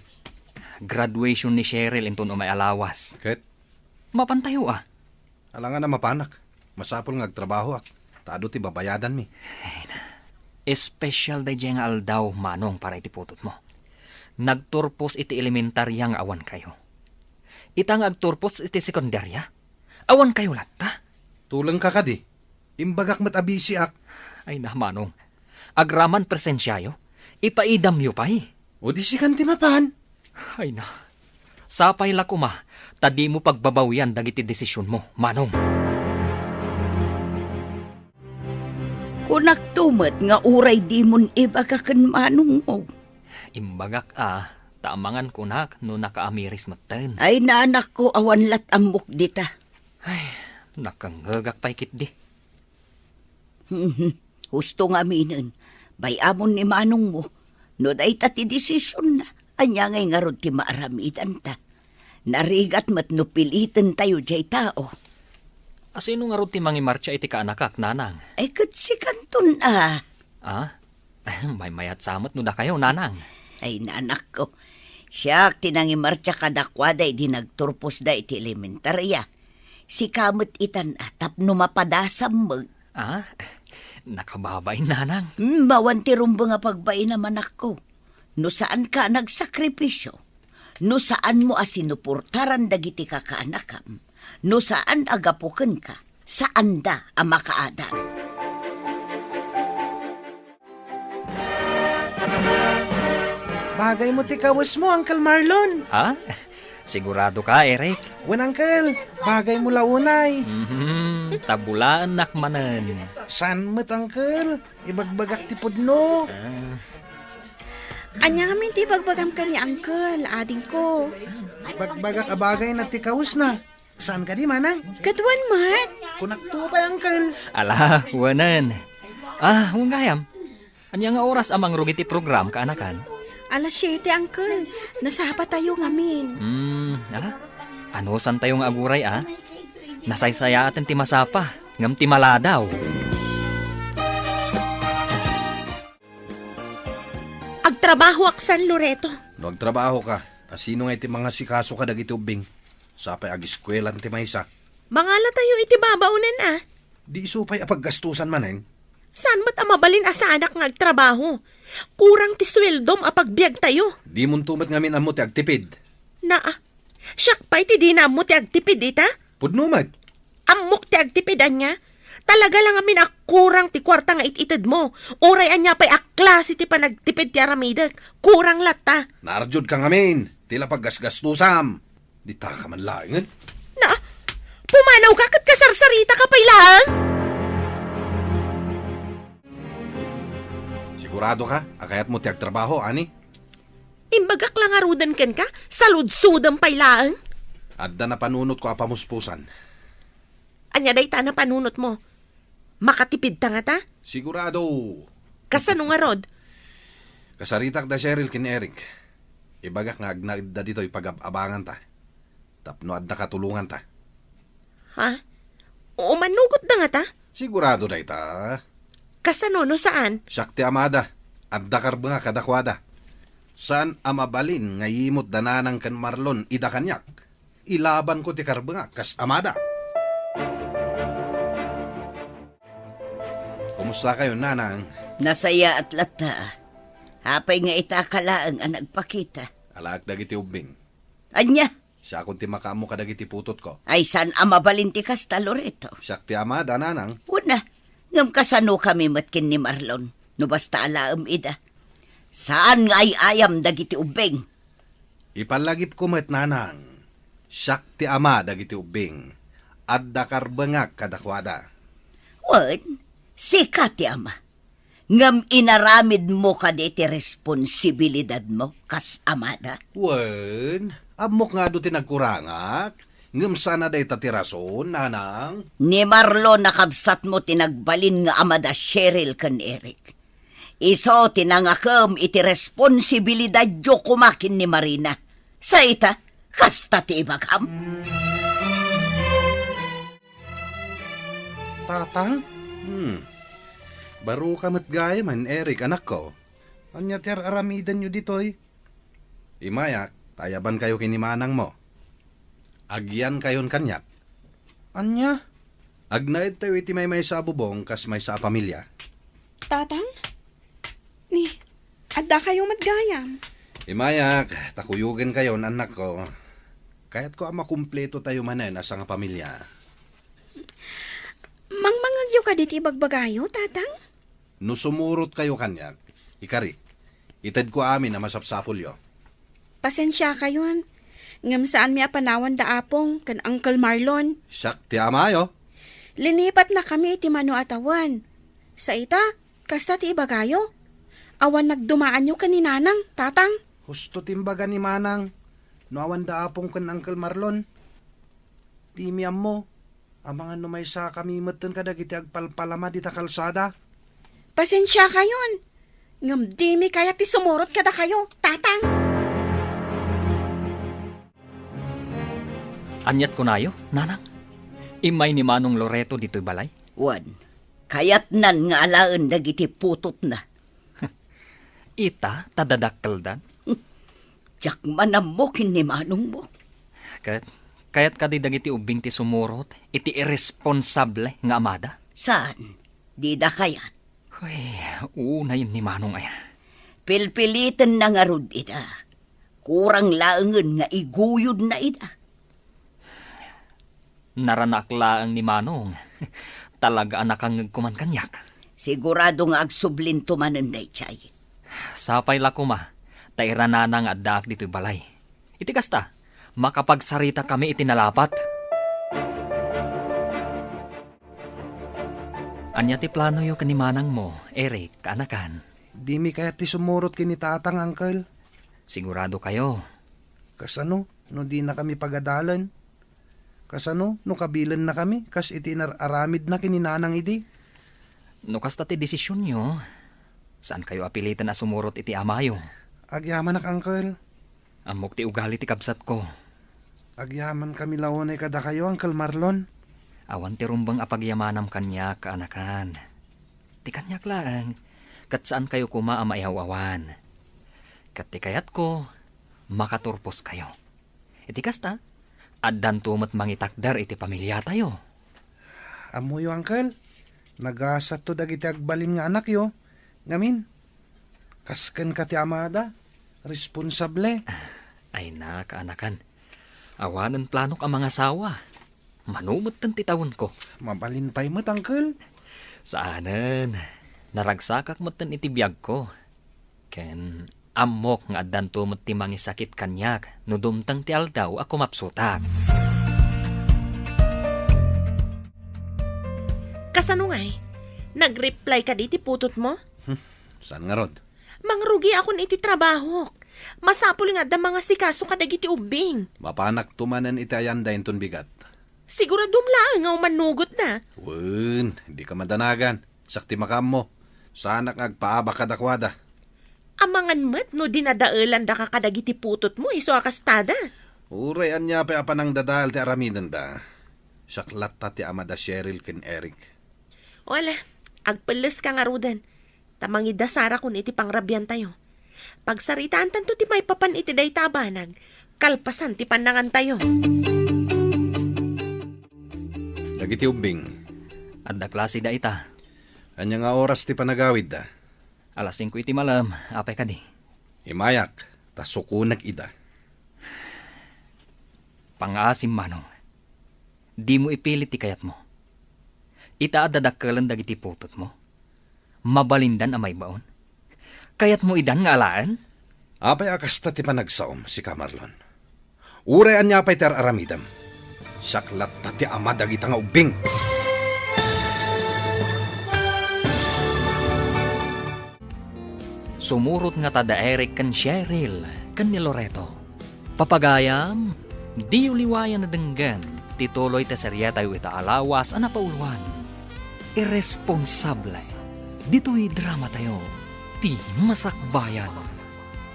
Graduation ni Cheryl inton umay alawas. Ket, Mapantayo alangan na mapanak. Masapol nga agtrabaho ak. Tado ti babayadan mi. Special day nga aldaw, Manong, para iti putot mo. Nagturpos iti elementaryang awan kayo. Itang agturpos iti sekundarya. Awan kayo latta. Tulang ka di. Imbagak mat abisi ak. Ay na, Manong. Agraman presensyayo. Ipaidam yo pa'y. O di si kanti mapan. Ay na. Sapay la kuma. Tadi mo pagbabawian dagiti desisyon mo, Manong. Kunak tumat nga uray di mon ibagakan manong mo. Imbagak taamangan kunak no nakaamiris maten. Ay naanak ko awan lat amok dita. Nakangagak pa'y kitdi. Husto nga minen. Bayamon ni manong mo. No day ti desisyon na. Anya ngay nga rod ti maaramidan ta. Narigat mat no pilitan tayo jay tao. Asino nga ron ti mangimarcha iti kaanakak, nanang? Ay kat si kanton May mayat samot no da kayo, nanang. Ay nanak ko. Siya tinangimarcha kadakwaday di nagturpos da iti elementarya. Si kamot itan atap no mapadasam mo. Nakababay, nanang. Mawanti rumbo nga pagbay naman ako. No saan ka nagsakripisyo? No saan mo asinupurtaran dagiti ka kaanakam? No saan agapuken ka? Saan da ang makaadan? Bagay mo ti kawas mo, Uncle Marlon. Sigurado ka, Eric? Wen, Uncle, bagay mo launay. Tabulaan nakmanan. San mo't, Uncle? Ibagbagak ti pudno. Anya kami ti bagbagam ka ni Uncle, ading ko. Bagbagak abagay na ti kawas na. Saan ka di, Manang? Katuan mat. Kunak to pa, Uncle. Ala, wanan. Hunggayam. Anya nga oras amang rugiti program kaanakan? Alas 7, Uncle. Nasapa tayo ngamin. Ano san tayong aguray, Nasaysaya atin ti masapa. Ngam ti maladaw. Nagtrabaho ak San Loreto. Nagtrabaho ka. Asino nga iti mga sikaso ka dagiti ubing. Sapay ag-eskwelan ti maysa. Mangala tayo iti babaunan ah. Di isupay apaggastusan manen. Saan ba't amabalin asanak nga agtrabaho? Kurang ti sweldom apagbiag tayo. Di mun tumat ngamin amo ti agtipid. Siyak pa iti di na mo ti agtipid ita? Pudnumat. Amok ti agtipidan niya? Talaga lang amin kurang ti kwarta nga ititid mo. Oray anya pa'y klase ti panagtipid ti aramidek. Kurang lata. Narjud ka ngamin. Tila paggasgastusam. Di ta ka man laingan. Pumanaw ka kat kasarsarita ka pa'y lang? Sigurado ka? Akayat mo ti agtrabaho, ani? Imbagak lang arudan ken ka? Saludsudang pa'y lang? Adda na panunot ko apamuspusan. Anya day ta na panunot mo. Makatipid ta nga ta? Sigurado. Kasano nga rod? Kasaritak da Cheryl kin Eric. Ibagak nga agnaid da dito ipag-abangan ta. Tapno adda katulungan ta. Ha? O manugot na nga ta? Sigurado da ita. Kasano no saan? Sakti amada. Adda karbanga kadakwada. Saan amabalin nga yimot dananang kan Marlon ida kanyak. Ilaban ko ti karbanga kas amada. Kumusta kayo, nanang? Nasaya at lata. Hapay nga itakalaang ang nagpakita. Alaak dagiti ubing. Anya, Siya kung ti makamo kadagiti putot ko. ay san amabalinti kasta Loreto. Siya ti amada, nanang. Una, ngam kasano kami matkin ni Marlon. No basta alaam ida. Saan nga ay ayam dagiti ubeng? Ipalagip ko met, nanang. Siya ti ama dagiti ubing. Adda karbangak kadakwada. Wan, sika ti ama. Ngam inaramid mo kaditi responsibilidad mo kas amada. Wen, amok nga do ti nagkurangak. Ngam sana day tatirason, nanang. Ni Marlon nakabsat mo tinagbalin nga amada Cheryl kan Eric. Iso tinangakam iti responsibilidad jo kumakin ni Marina. Sa ita, kasta ti ibagam. Tatang? Baro ka matgaya man, Eric, anak ko. Anya ti aramidan nyo ditoy? Imayak, tayaban kayo kinimanang mo. Agyan kayon kanyak. Anya? Agnaid tayo iti may sa bubong kas may sa pamilya. Tatang? Ni, adda kayo matgayam. Imayak, takuyugin kayo, anak ko. Kaya't ko makumpleto tayo manen asa nga pamilya. Mangmangagyo ka diti bagbagayo, tatang? No sumurot kayo kanyak, ikari, itad ko amin na masapsapulyo. Pasensya kayon. Ngam saan mi apanawan da apong kan Uncle Marlon. Siyak ti amayo. Linipat na kami iti Mano atawan. Sa ita, kasta ti ibagayo. Awan nagdumaan nyo kaninanang, tatang. Husto timbaga ni Manang. No awan da apong kan Uncle Marlon. Timiam mo. Amangan no may sa kami matan kadagiti agpalpalama dita kalsada. Pasensya kayon. Ngam di mi kaya ti sumurot kada kayo, tatang. Anyat ko nayo, nanang. Imay ni Manong Loreto dito'y balay. Wan, kayat nan nga alaan dagiti putot na. Ita, tadadakkel dan. Tiyak manamokin ni manong mo. Kaya't kadi dagiti ubing ti sumurot, iti irresponsable nga amada. Saan? Di da kayat. Uy, unay ni Manong ay. Pilpilitan na nga rod ida. Kurang laangan nga iguyod na ida. Naranakla ang ni Manong. Talaga anak ang kuman kanyak. Sigurado nga agsublin tumanan day chay. Sapay la kuma, tairana nga addaak dito'y balay. Iti kasta, makapagsarita kami itinalapat. Anya ti plano yo kanimanang mo, Eric, kanakan. Di mi kaya ti sumurot kini tatang, Uncle. Sigurado kayo. Kasano? No di na kami pagadalan. Kasano? No kabilan na kami. Kas iti aramid na kininanang idi. No kasta ti desisyon nyo, saan kayo apilitan na sumurot iti amayo? Agyaman nak, Uncle. Amok ti ugali ti kabsat ko. Agyaman kami laonay kada kayo, Uncle Marlon. Awan ti rumbang apagyamanam kanya kaanakan. Ti kanyak lang, kat saan kayo kuma amaihawawan. Kat kayat ko, makaturpos kayo. Iti kasta, addan tumat mangitakdar iti pamilya tayo. Amo yo, Uncle. Nagasat to dagiti agbalin nga anak yo. Ngamin, kasken ka ti amada. Responsable. Ay na, kaanakan. Awanan planok ang mga asawa. Manumot ng titawon ko. Mabalin pa'y mo't, Uncle. Saanan, naragsakak mo't iti biyag ko. Ken, amok nga addan tumot ti mangisakit kanyak, no dumtang ti aldaw ako mapsutak. Kasano ngay? Nag-reply ka di ti putot mo? Saan nga rod? Mangrugi akon iti trabaho. Masapul nga da mga sikaso ka dagiti ubing. Mapanak tumanan iti ayanda inton bigat. Siguradum lang nga manugot na. Wen, hindi ka madanagan. Sakti makam mo. Sana agpaaba kadakwada. Amangan met no dinadaalan da ka kadagiti putot mo iso akastada. Uray anya pa apanang dadal ti aramidan da. Saklat ta ti amada Cheryl ken Eric. Wala, agpeles ka nga rudan. Tamangida sara kun iti pangrabyan tayo. Pagsaritaan tanto ti may papan iti day tabanag, kalpasan ti panangan tayo. Dagiti ubing. Adda klase da ita. Anya nga oras ti panagawid da. Alas 5 iti malam, apay ka di. Imayak, ta sukunak ida. Pangasim manong. Di mo ipilit ti kayat mo. Ita adadakkelan dagiti putot mo. Mabalindan amay baon. Kayat mo idan nga alaan? Apay akasta ti panagsaom si Kamarlon. Uray anya pay ter aramidam. Saklat ta ti ama dagita nga ubing. Sumurot nga tada Eric kan Cheryl, kan ni Loreto. Papagayam, di uliwayan na denggan, tituloy ta serya tayo ita alawas ana pauluan. Irresponsable. Dito'y drama tayo, ti masakbayan.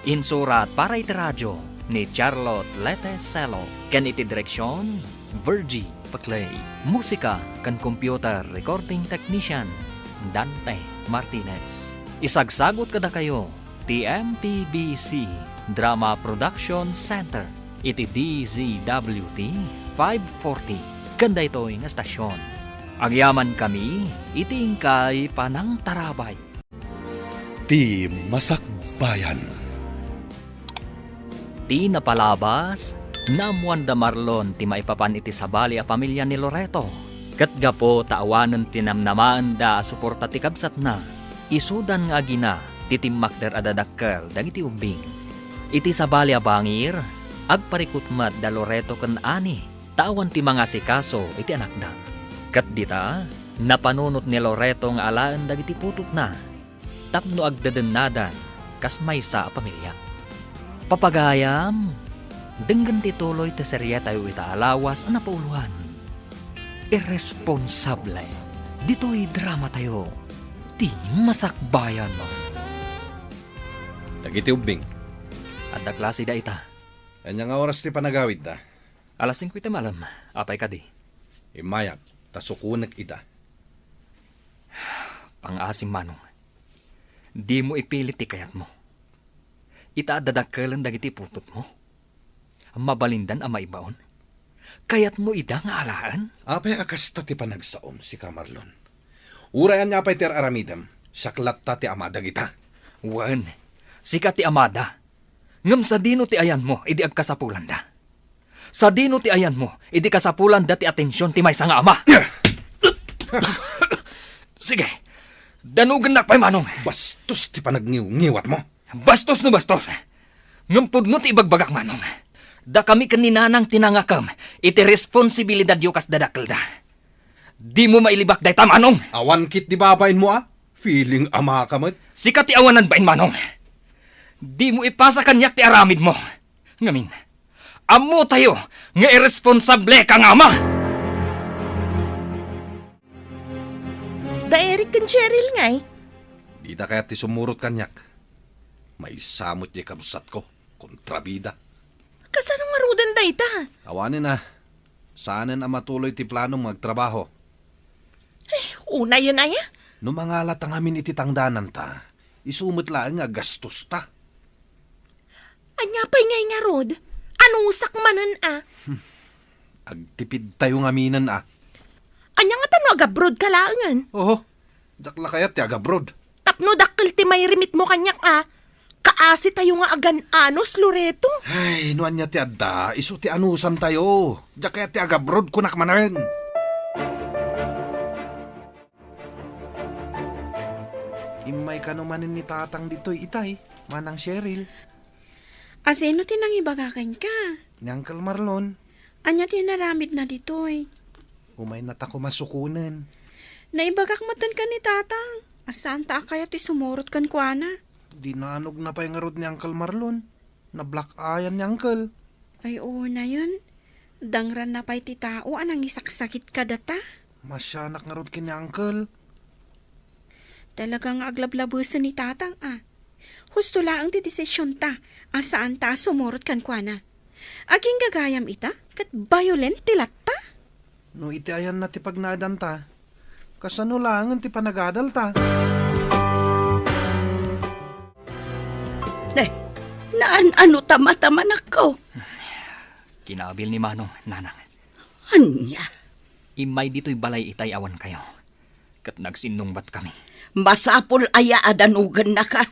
Insurat para iti radyo ni Charlotte Leteselo, kan iti direksyon, Virgie Paclay. Musika kan computer recording technician, Dante Martinez. Isagsagot kada kayo, TMPBC Drama Production Center, iti DZWT 540. Ganda ito'y nga stasyon. Agyaman kami, itingkay panang tarabay. Ti Masakbayan. Ti napalabas, namuan da Marlon ti maipapan iti sabali a pamilya ni Loreto. Katgapo taawanan tinamnamaan da suporta ti kabsat na. Isudan nga agina, titimmakder adadakkel dagiti ubing. Iti sabali a bangir, agparikutmat da Loreto ken ani, tawan ti mga sikaso iti anakda. Kat dita, napanunot ni Loreto nga alaan dagiti putot na, tapno agdadennadan, kas maysa a pamilya. Papagayam, denggan tituloy ti serya tayo ita alawas ana pauluan. Irresponsable. Dito'y drama tayo. Ti masakbayan mo. Dagiti ubing. Adda klase da ita. Anya nga oras ti panagawid da. Alas 5 iti malam, apay ka di. Imayak, ta sukunak ida. Pangasim manong. Di mo ipilit ti kayat mo. Ita adadakkelan dagiti putot mo. Mabalindan ang maibaon. Kayat mo ida nga alaan? Apay akasta ti panagsaom si Kamarlon. Urayan niya pa'y ter aramidam. Saklat ta ti amada kita. Wan, sikat ti amada. Ngam sa dino ti ayan mo, idi agkasapulan da. Sa dino ti ayan mo, idi kasapulan da ti atensyon ti may nga ama. Sige, danugan na pa'y manong. Bastos ti panagniw-ngiwat mo. Bastos no bastos. Ngam pudno ti ibagbagak manong. Da kami kaninanang tinangakam, iti responsibilidad yu kas dadakil da. Di mo mailibak day tamanong. Awan kit di babain mo Feeling ama ka mo. Sikat ti awanan bain manong. Di mo ipasa kanyak ti aramid mo. Ngamin, amo tayo nga irresponsable kang ama. Da Eric kan Cheryl ngay. Di na kaya ti sumurot kanyak. May samot niya kabsat ko. Kontrabida. Kasano nga rudan da ita? Awanin na. Saanan ang matuloy ti planong magtrabaho. Una yun ay No mga latang amin iti tangdanan ta, isumot lang nga gastos ta. Anya pa'y ngay nga rod? Anusak manan Agtipid tayo nga minan Anya nga tano agabrod kalaangan. Oho, jakla kayat ti agabrod. Tapno dakkel ti may rimit mo kanyak Kaasi tayo nga agan-anos, Loreto. Ay, nuan niya ti adda, iso ti anusan tayo. Jak kayat ti agabrod kunak manan. Imay ka numanin ni tatang dito'y itay, manang Cheryl, Asino tinang ibagakan ka? ni Uncle Marlon. Anya tinaramid na ditoy. Umay na tako masukunan. Naibagak matan ka ni tatang. Asaan ta kaya ti sumurot kan kuana? Dinanog na pa yung rod ni Uncle Marlon. Na black ayan ni Uncle. Ay oo na yun. Dangran na pa'y ti tao anang isaksakit ka data. Masyanak nga rod kini Uncle. Talagang aglablabusan ni tatang Husto laang ti desisyon ta. Asaan ta sumurot kan kuana? Aging gagayam ita kat violent ti latta. No iti ayan na ti pagnadan ta. Kasano lang ti panagadal ta. Ano tama-tama na ko? Kinabil ni Manong, nanang. Anya, Imay dito'y balay itay awan kayo. Kat nagsinungbat kami. masapol aya adanugan na ka.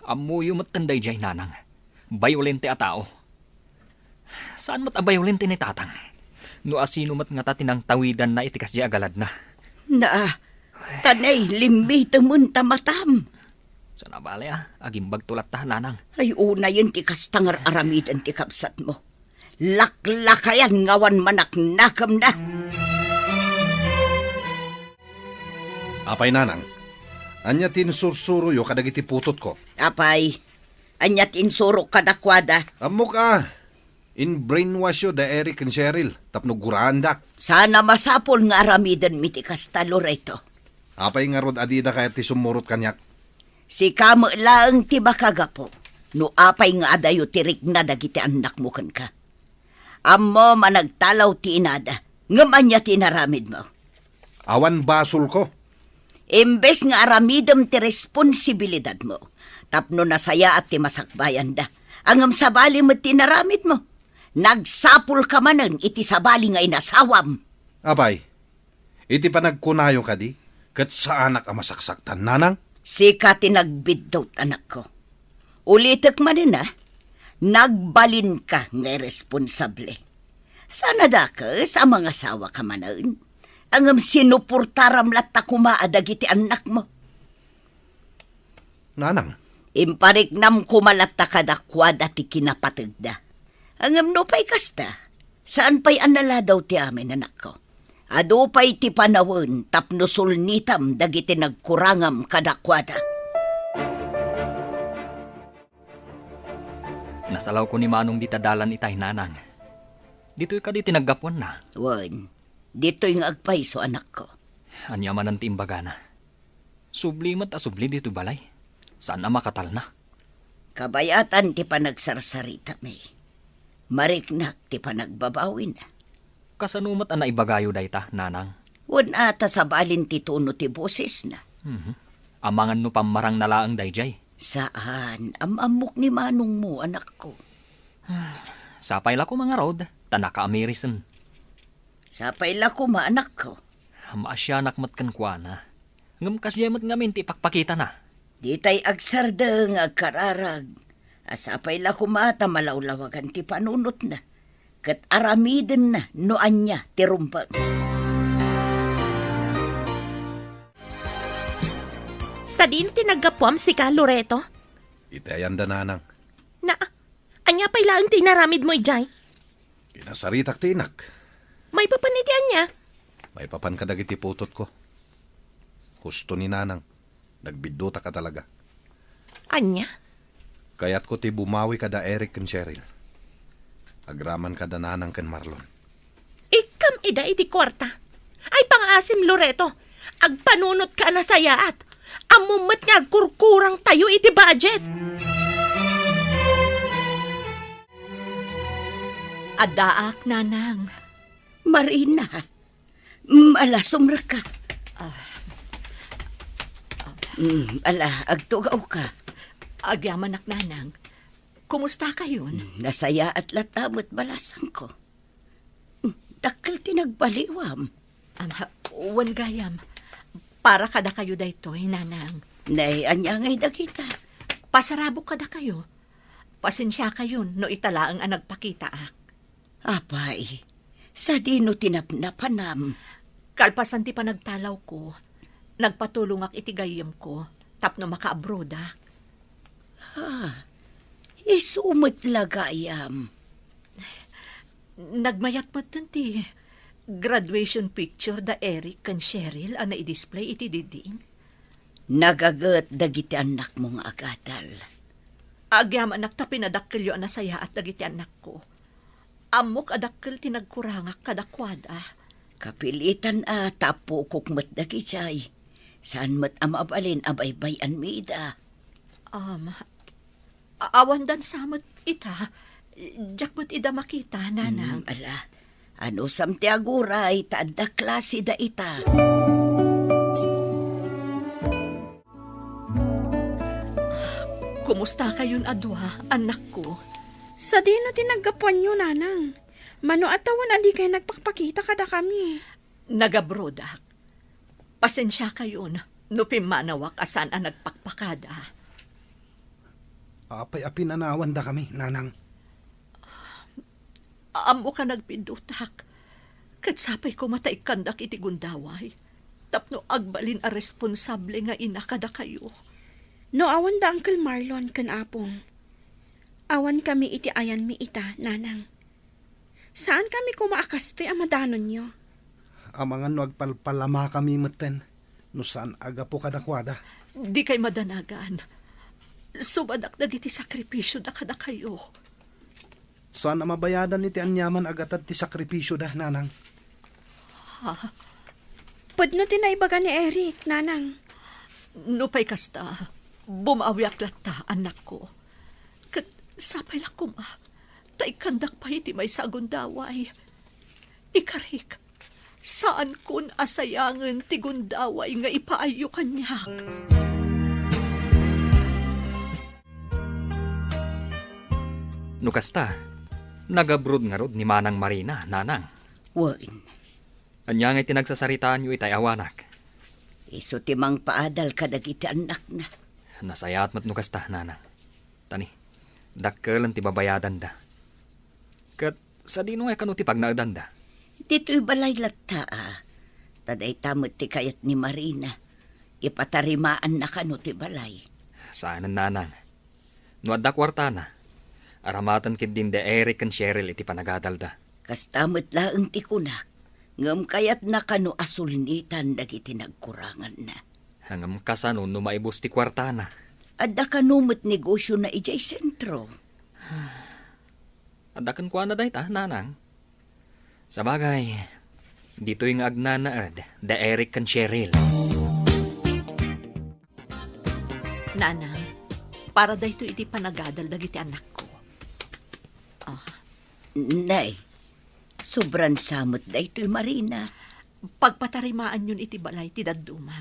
Amuyo matanday jay nanang. Bayolente a tao. Saan mat a bayolente ni tatang? No asino mat nga tatinang tawidan na itikas di agalad na. Tanay, limbi temun tamatam. Sana bale agimbag tulat ta nanang. Ay una yun ti kastangar aramidan ti kapsat mo. Laklakayan ngawan manak nakam na. Apay nanang, anya tinsursuro yo kadagiti putot ko. Apay, anyat insuro kadakwada. Amok in brainwash yo da Eric and Cheryl, tapno gurandak. Sana masapol nga aramidan mi ti kasta Loreto. Apay nga rod adida kaya ti sumurot kanyak. Si kamo lang ti bakagapo. No apay nga adayo tirik na dagiti anak mo kan ka. Ammo managtalaw ti inada. Ngamanya tinaramid mo. Awan basol ko. Imbes nga aramidam ti responsibilidad mo. Tapno nasaya at ti masakbayan da. Angam sabali mo tinaramid mo. Nagsapul ka manan iti sabali nga inasawam. Apay, iti pa nagkunayo ka di? Kat sa anak ang masaksaktan nanang? Sika tinagbidot anak ko. Ulitek manin nagbalin ka nga responsable. Sana da ka sa mga sawa ka manan. Angam sinupurtaram latta kumaadag iti anak mo. Nanang? Impariknam kumalatta kadakwada ti kinapatagda. Angam no pa'y kasta. Saan pa'y anala daw ti amin anak ko? Ado pa'y ti panawon tapno sulnitam dagiti nagkurangam kadakwada. Nasalaw ko ni Manong di tadalan itay nanang. Dito'y ka di tinaggapuan na. Wan, dito'y nga agpaiso anak ko. Anya man ang timbaga na. Subli mat a subli dito balay. Saan na makatal na? Kabayatan ti panagsarsarita may. Mariknak ti panagbabawin. Kasanumat ang naibagayo dayta, nanang. Wan ata sa balin ti tuno ti boses na. Amangan no pamarang nalaang dayjay. Saan? Amamok ni manong mo, anak ko. Sapay la ko mga rod, tanaka amerisen. Sapay la ko, anak ko. Maasyanak mat kan kwa na. Ngam kasyamat ngamin ti pakpakita na. Di tay agsarda nga kararag. Asapay la ko mata malawlawagan ti panunot na. Kat aramiden na noan niya ti rumpag. Sa din tinagapuam si ka, Loreto? Itayan da nanang. Anya pa'y laang tinaramid mo ijay? Kinasaritak tinak. May papanitian niya. May papan kadagiti putot ko. Husto ni nanang. Nagbidota ka talaga. Anya? Kaya't ko ti bumawi kada Eric and Cheryl. Agraman kada nanang ken Marlon. Ikam ida iti kwarta. Ay pangasim, Loreto. Agpanunot ka na sayaat. Amumat nga kurkurang tayo iti budget. Adaak, nanang. Marina, malasumra ka. Agtugaw ka. Agyaman nanang. Kumusta kayon? Nasaya at latamot balasang ko. Dakkel tinagbaliwam. Wan gayam. Para kada kayo daytoy, nanang. Nay, anya ngay dagita. Pasarabo kada kayo. Pasensya kayon no italaang ang nagpakita ak. Apay, sa dino tinapnapanam. Kalpasan ti pa nagtalaw ko. Nagpatulong ak itigayam ko. Tapno maka-abroad ak. Isumot lagayam. Nagmayat mo ti graduation picture da Eric kan Cheryl ang na-display iti diding. Nagagat dagiti anak mong agadal. Agyam anak ta pinadakkel yo anasaya at dagiti anak ko. Amok adakkel tinagkurangak kadakwada. Kapilitan tapo kukmat dagichay. Saan mat amabalin abaybayan mida. Awan dan samat ita. Jakmat ida makita, nanang. Ala, ano samti aguray, taadda klase da ita. Kumusta kayon adwa, anak ko? Sa di na tinagapuan nyo, nanang. Mano atawan andi kayo nagpakpakita kada kami. Nagabrodak. Pasensya kayon, no pimanawak asan ang nagpakpakada. Apay pinanawan da kami, nanang. Amo ka nagpindutak. Katsapay ko matay kandak iti gundaway. Tapno agbalin a responsable nga ina kada kayo. No awan da Uncle Marlon kan apong. Awan kami iti ayan mi ita, nanang. Saan kami kumaakaste ang madanon nyo? Amangan no agpalpalama kami maten. No saan aga po kadakwada. Di kay madanagan. Subadak dagiti sakripisyo da kada kayo. Saan na mabayadan iti anyaman agatad ti sakripisyo da, nanang? Pwede na tinaibaga ni Eric, nanang. Nupay kasta, bumawiak lata, anak ko. Kat sapay lakuma, taikandak pa iti may sagundaway. Ikarik, saan kun asayangan ti gundaway nga ipaayo kanyak? Nukasta, nagabrod nga rod ni Manang Marina, nanang. Wan, Anya nga tinagsasaritaan yu itay awanak. iso timang paadal kadagiti anak na. Nasayat mat nukasta, nanang. Tani, dakkel ang tibabayadan da. Kat sa dino nga kanuti pag naadan da. Dito'y balay lata Taday tamot ti kayat ni Marina. Ipatarimaan na kano ti balay. Saanan, nanang. No adda kwarta na. Aramatan kid din de Eric and Cheryl iti panagadal da. Kastamot laeng ti kunak. Ngam kayat na kano asulnitan dagiti nagkurangan na. Hangam kasano no maibos ti kwarta na. Adda kanumot negosyo na ijay sentro. Adda kan kuana day ta, nanang. Sa bagay, dito yung agnanaad, de Eric and Cheryl. Nanang, para dayto iti panagadal dagiti anak ko. Nay, sobran samot da ito'y Marina. Pagpatarimaan yun iti balay ti daduma.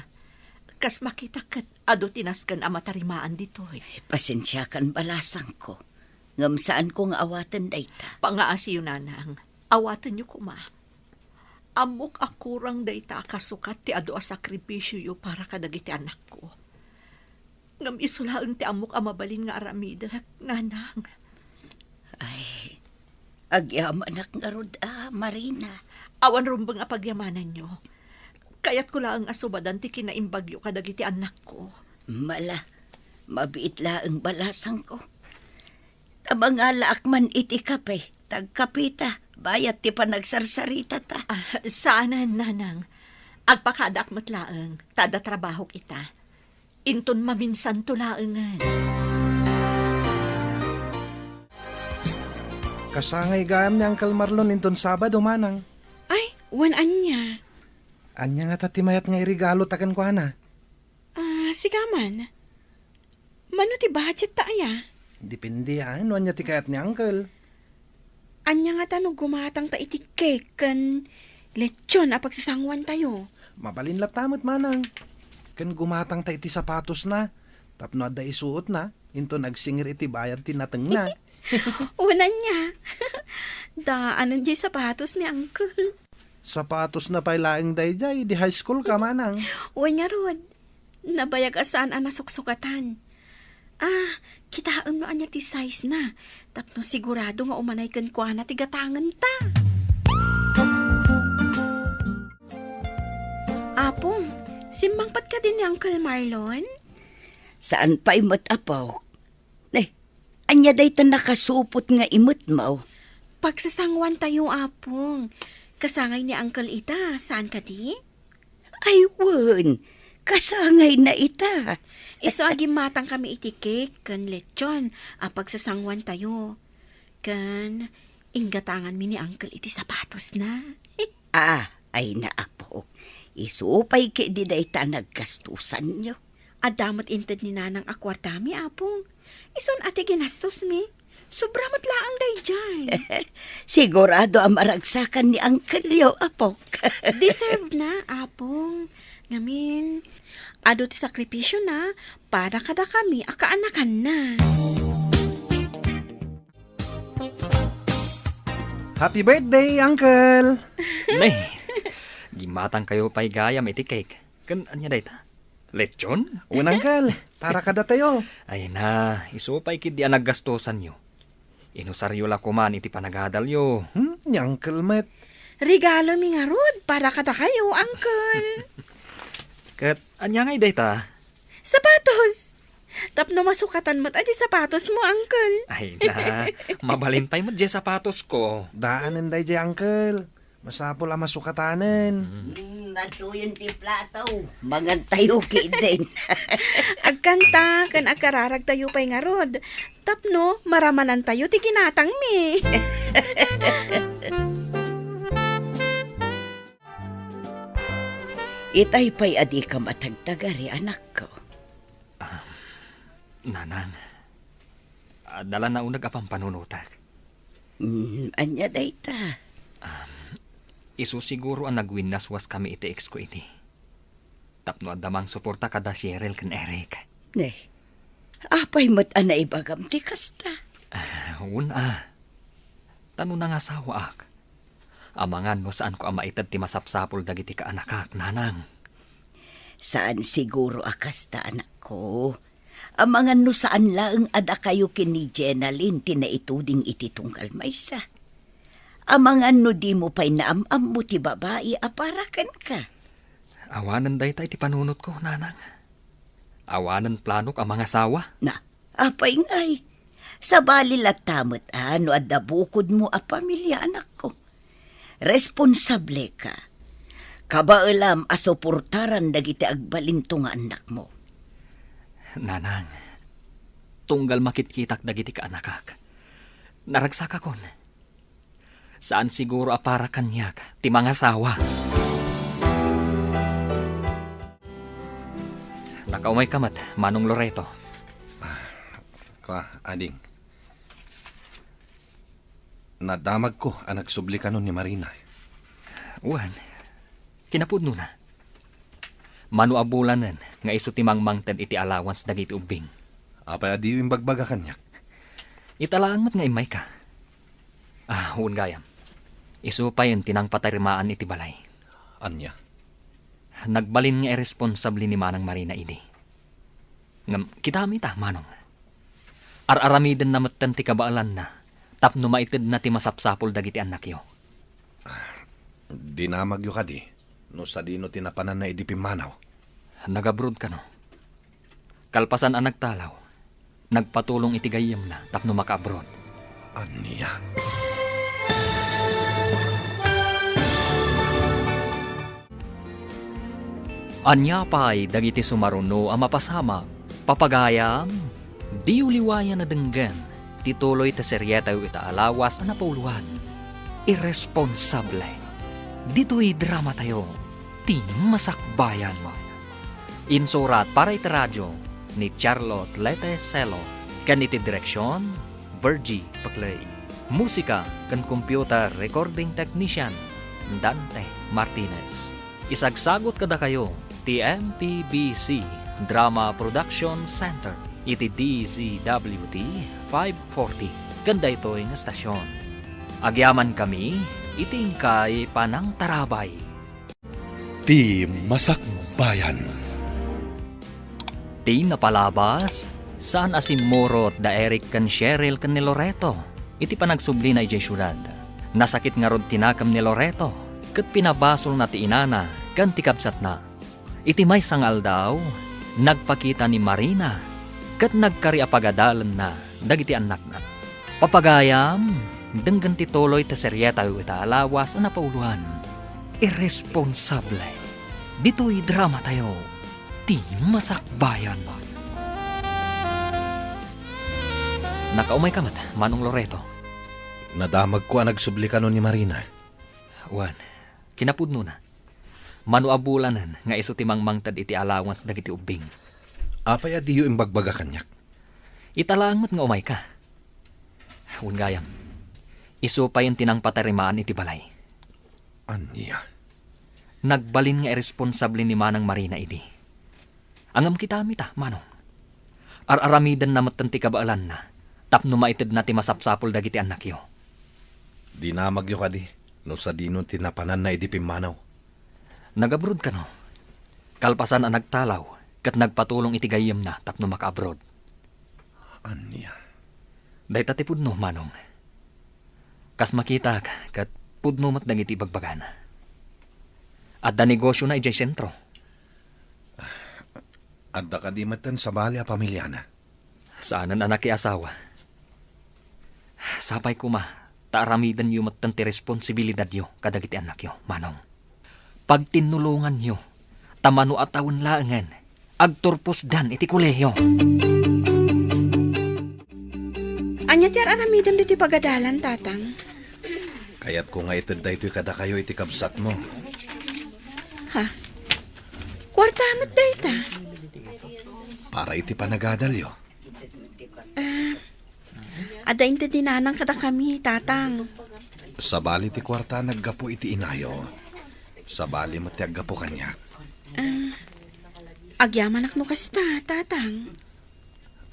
Kas makita kat ado tinaskan ang matarimaan ditoy. Pasensya kan balasang ko. Ngam saan ko nga awatan da ita. Pangaasi yun, nanang. Awatan niyo kuma. Amok akurang dayta kasukat ti ado a sakripisyo yu para kadagiti anak ko. Ngam isulaang ti amok amabalin nga aramida, nanang. Ay, agyamanak nga rod Marina. Awan rumbang a pagyamanan nyo. Kaya't ko lang asubadan ti kinaimbagyo kadagiti anak ko. Mala, mabiit laeng balasang ko. Tamangala akman iti kape, tagkapita, bayat ti panagsarsarita ta. Saanan, nanang. Agpakadak matlaang, tada trabaho kita. Inton maminsan tulaangan. Kasangay gayam ni Uncle Marlon inton Sabado, manang. Ay, wan anya. Anya nga tatimayat nga irigalo takan ko na. Sigaman. Mano ti budget ta aya? Depende ano anya ti kayat ni Uncle. Anya nga tanong gumatang ta iti cake kan lechon a pagsasangwan tayo. Mabalin latamot, manang. Kan gumatang ta iti sapatos na. Tapno adda isuot na. Into nagsingir iti bayad tinateng na. Unan niya. Daanan di sapatos ni Uncle. Sapatos na pailaing dayjay, di high school ka manang. Uy nga rod. Nabayag asaan ang nasuksukatan. Kitaan mo anya ti size na. Tapno sigurado nga umanay kan kwa na tigatangan ta. Apong, simbangpat ka din ni Uncle Marlon? Saan pa imot apaw? Anya day ta nakasupot nga imot mo. Pagsasangwan tayo, Apong. Kasangay ni Uncle ita, saan ka di? Ay, won. Kasangay na ita. Iso agim matang kami iti cake, kan lechon, pagsasangwan tayo. Kan, inggatangan mi ni Uncle iti sapatos na. Ay na apo. Isupay ki di day ta nagkastusan nyo. Adamot inted ni nanang akwartami, Apong. Ison ati ginastos mi. Sobramat laang day jay. Sigurado ang maragsakan ni Uncle yo, apo. Deserve na, Apong. Ngamin, ado ti sakripisyo na para kada kami akaanakan na. Happy birthday, Uncle! Nay, gimatang kayo pa'y gayam iti cake. Kan anya dayta? Lechon? Un, Uncle, para kada tayo. Ay na, isupay kid di naggastosan nyo. Inusaryo la kuman iti panagadalyo. Ni Uncle Met. Regalo mi nga rod para kada kayo, Uncle. Kat anya ngay dayta? Sapatos! Tapno masukatan mo't adi sapatos mo, Uncle. Ay na, mabalintay mo di sapatos ko. Daanan dayjay, Uncle. Masapol ang masukatanan. Matuyon ti plataw. Mangan tayo ki din. Agkanta, kan agkararag tayo pa'y nga rod. Tapno, maramanan tayo ti ginatang mi. Itay pa'y adi ka matagtagari, anak ko. Nanang, dala na unag apang panunutak. Anya dayta. Isu siguro ang nagwinaswas kami iti ex ko iti. Tapno adamang suporta kada si Erel kan Eric. Apay mo't anay bagam ti kasta. Tanong na nga sawa ak. Amangan no saan ko ang maitad ti masapsapol dagiti ka anakak, nanang. Saan siguro akasta, anak ko? Amangan no saan laeng ada kayo kini Jenalyn tinaituding iti tunggal maysa. Amangan no di mo pa'y naamam mo ti babae aparakan ka. Awanan day tayo ti panunot ko, nanang. Awanan planok ang mga sawa. Apay ngay. Sa balilat tamot no adda bukod mo a pamilya, anak ko. Responsable ka. Kabaalam asuportaran dagiti agbalinto nga anak mo. Nanang, tunggal makitkitak dagiti ka anakak. Naragsak akon. Saan siguro apara kanyak ti mga sawa. Nakaumay kamat, Manong Loreto. Ading. Nadamag ko ang nagsubli ka nun ni Marina. Uwan, kinapudno na. Manuabulanan nga iso ti mangmangted iti allowance dagiti ubing. Apay adi yung bagbaga kanyak. Italaang mat nga imay ka. Huwag gayam. Iso pa yun tinang patarimaan iti balay. Anya? Nagbalin nga irresponsable ni Manang Marina idi. Ngam, kita amita, Manong. Ar-aramiden na matan ti kabaalan na. Tapno maitid na ti masapsapol dagiti anak yo. Dinamag yo ka di. No sa dino tinapanan na idipimanaw. Nagabrod ka no. Kalpasan ang nagtalaw. Nagpatulong iti gayem na tapno makabrod. Anya? Anya pa'y dagiti sumaruno ang mapasamak, papagayam, di uliwayan na denggan, tituloy ta seryeta ita alawas ang napauluan. Irresponsable. Dito'y drama tayo, ti masakbayan mo. Insurat para iti radyo ni Charlotte Lete Celo, kan iti direksyon, Virgie Paclay. Musika kan computer recording technician, Dante Martinez. Isagsagot kada kayo, TMPBC Drama Production Center. iti DZWT 540 kanda ito'y nga stasyon. Agyaman kami, itingkay panang tarabay. Ti Masakbayan. Ti napalabas, saan asimurot da Eric kan Cheryl kan ni Loreto, iti panagsubli na ijay syudad. Nasakit nga rod tinakam ni Loreto, kat pinabasol na ti inana, kan tikabsat na. Iti may sangal daw, nagpakita ni Marina, kat nagkariapagadalan na, dagiti anak na. Papagayam, denggan ti tuloy ta seryeta yu ita alawas na pauluhan. Irresponsable. Dito'y drama tayo, ti Masakbayan. Nakaumay ka mat, Manong Loreto. Nadamag ko ang nagsubli ka nun ni Marina. Wan, kinapudno na. Manuabulanan nga iso timang mangtad iti allowance dagiti ubing. Apay adiyo imbagbaga kanyak. Italangot nga umay ka. Wan gayam, iso pa yung tinang patarimaan iti balay. Anya? Nagbalin nga irresponsable ni Manang Marina idi. Angam kita amita, Manong. Araramidan na matanti kabaalan na. Tapno maitid na ti masapsapol dagiti anak yo. Dinamag yo ka di. No sa dino tinapanan na idi pimanaw. Nag-abroad ka no. Kalpasan ang nagtalaw, kat nagpatulong iti gayem na tapno maka-abroad. Anya? Day tatipud no, Manong. Kas makita ka, kat pudno mat dagiti bagbagana. At da negosyo na ijay sentro. Adda ka di matan sa bali a pamilya na. Saanan anak asawa. Sapay kuma, taaramidan yu matanti responsibilidad yo kadagiti anak yo, Manong. Pag tinulungan nyo, tamano at taon laangan, agturpos dan iti kuleyo. Anya ti aramidam diti pagadalan, tatang. Kaya't ko nga itid da ito'y kada kayo iti kabsat mo. Ha? Kwarta amat da ita. Para iti panagadalyo. Adain ti dinanang kada kami, tatang. Sa bali ti kwarta naggapo iti inayo. Sa bali matiaggapo kanyak. Agyaman akno kasta, tatang.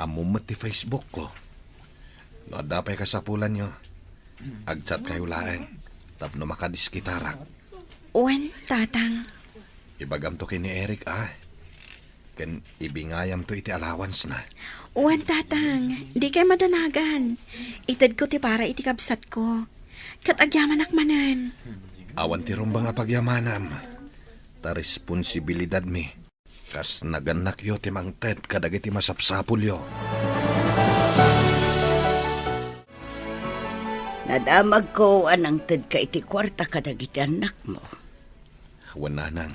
Amumot ti Facebook ko. No adapay kasapulan nyo. Agchat kayo laeng. Tapno makadiskitarak. Uwen, tatang. Ibagam to kini Eric Ken ibingayam to iti allowance na. Uwen, tatang. Di kay madanagan. Itad ko ti para iti kabsat ko. Kat agyaman akmanan. Awan ti rumbang nga pagyamanam. Ta responsibilidad mi. Kas naganak yo ti mangted kadagiti masapsapul yo. Nadamag ko anang ted ka iti kwarta kadagiti anak mo. Wananang.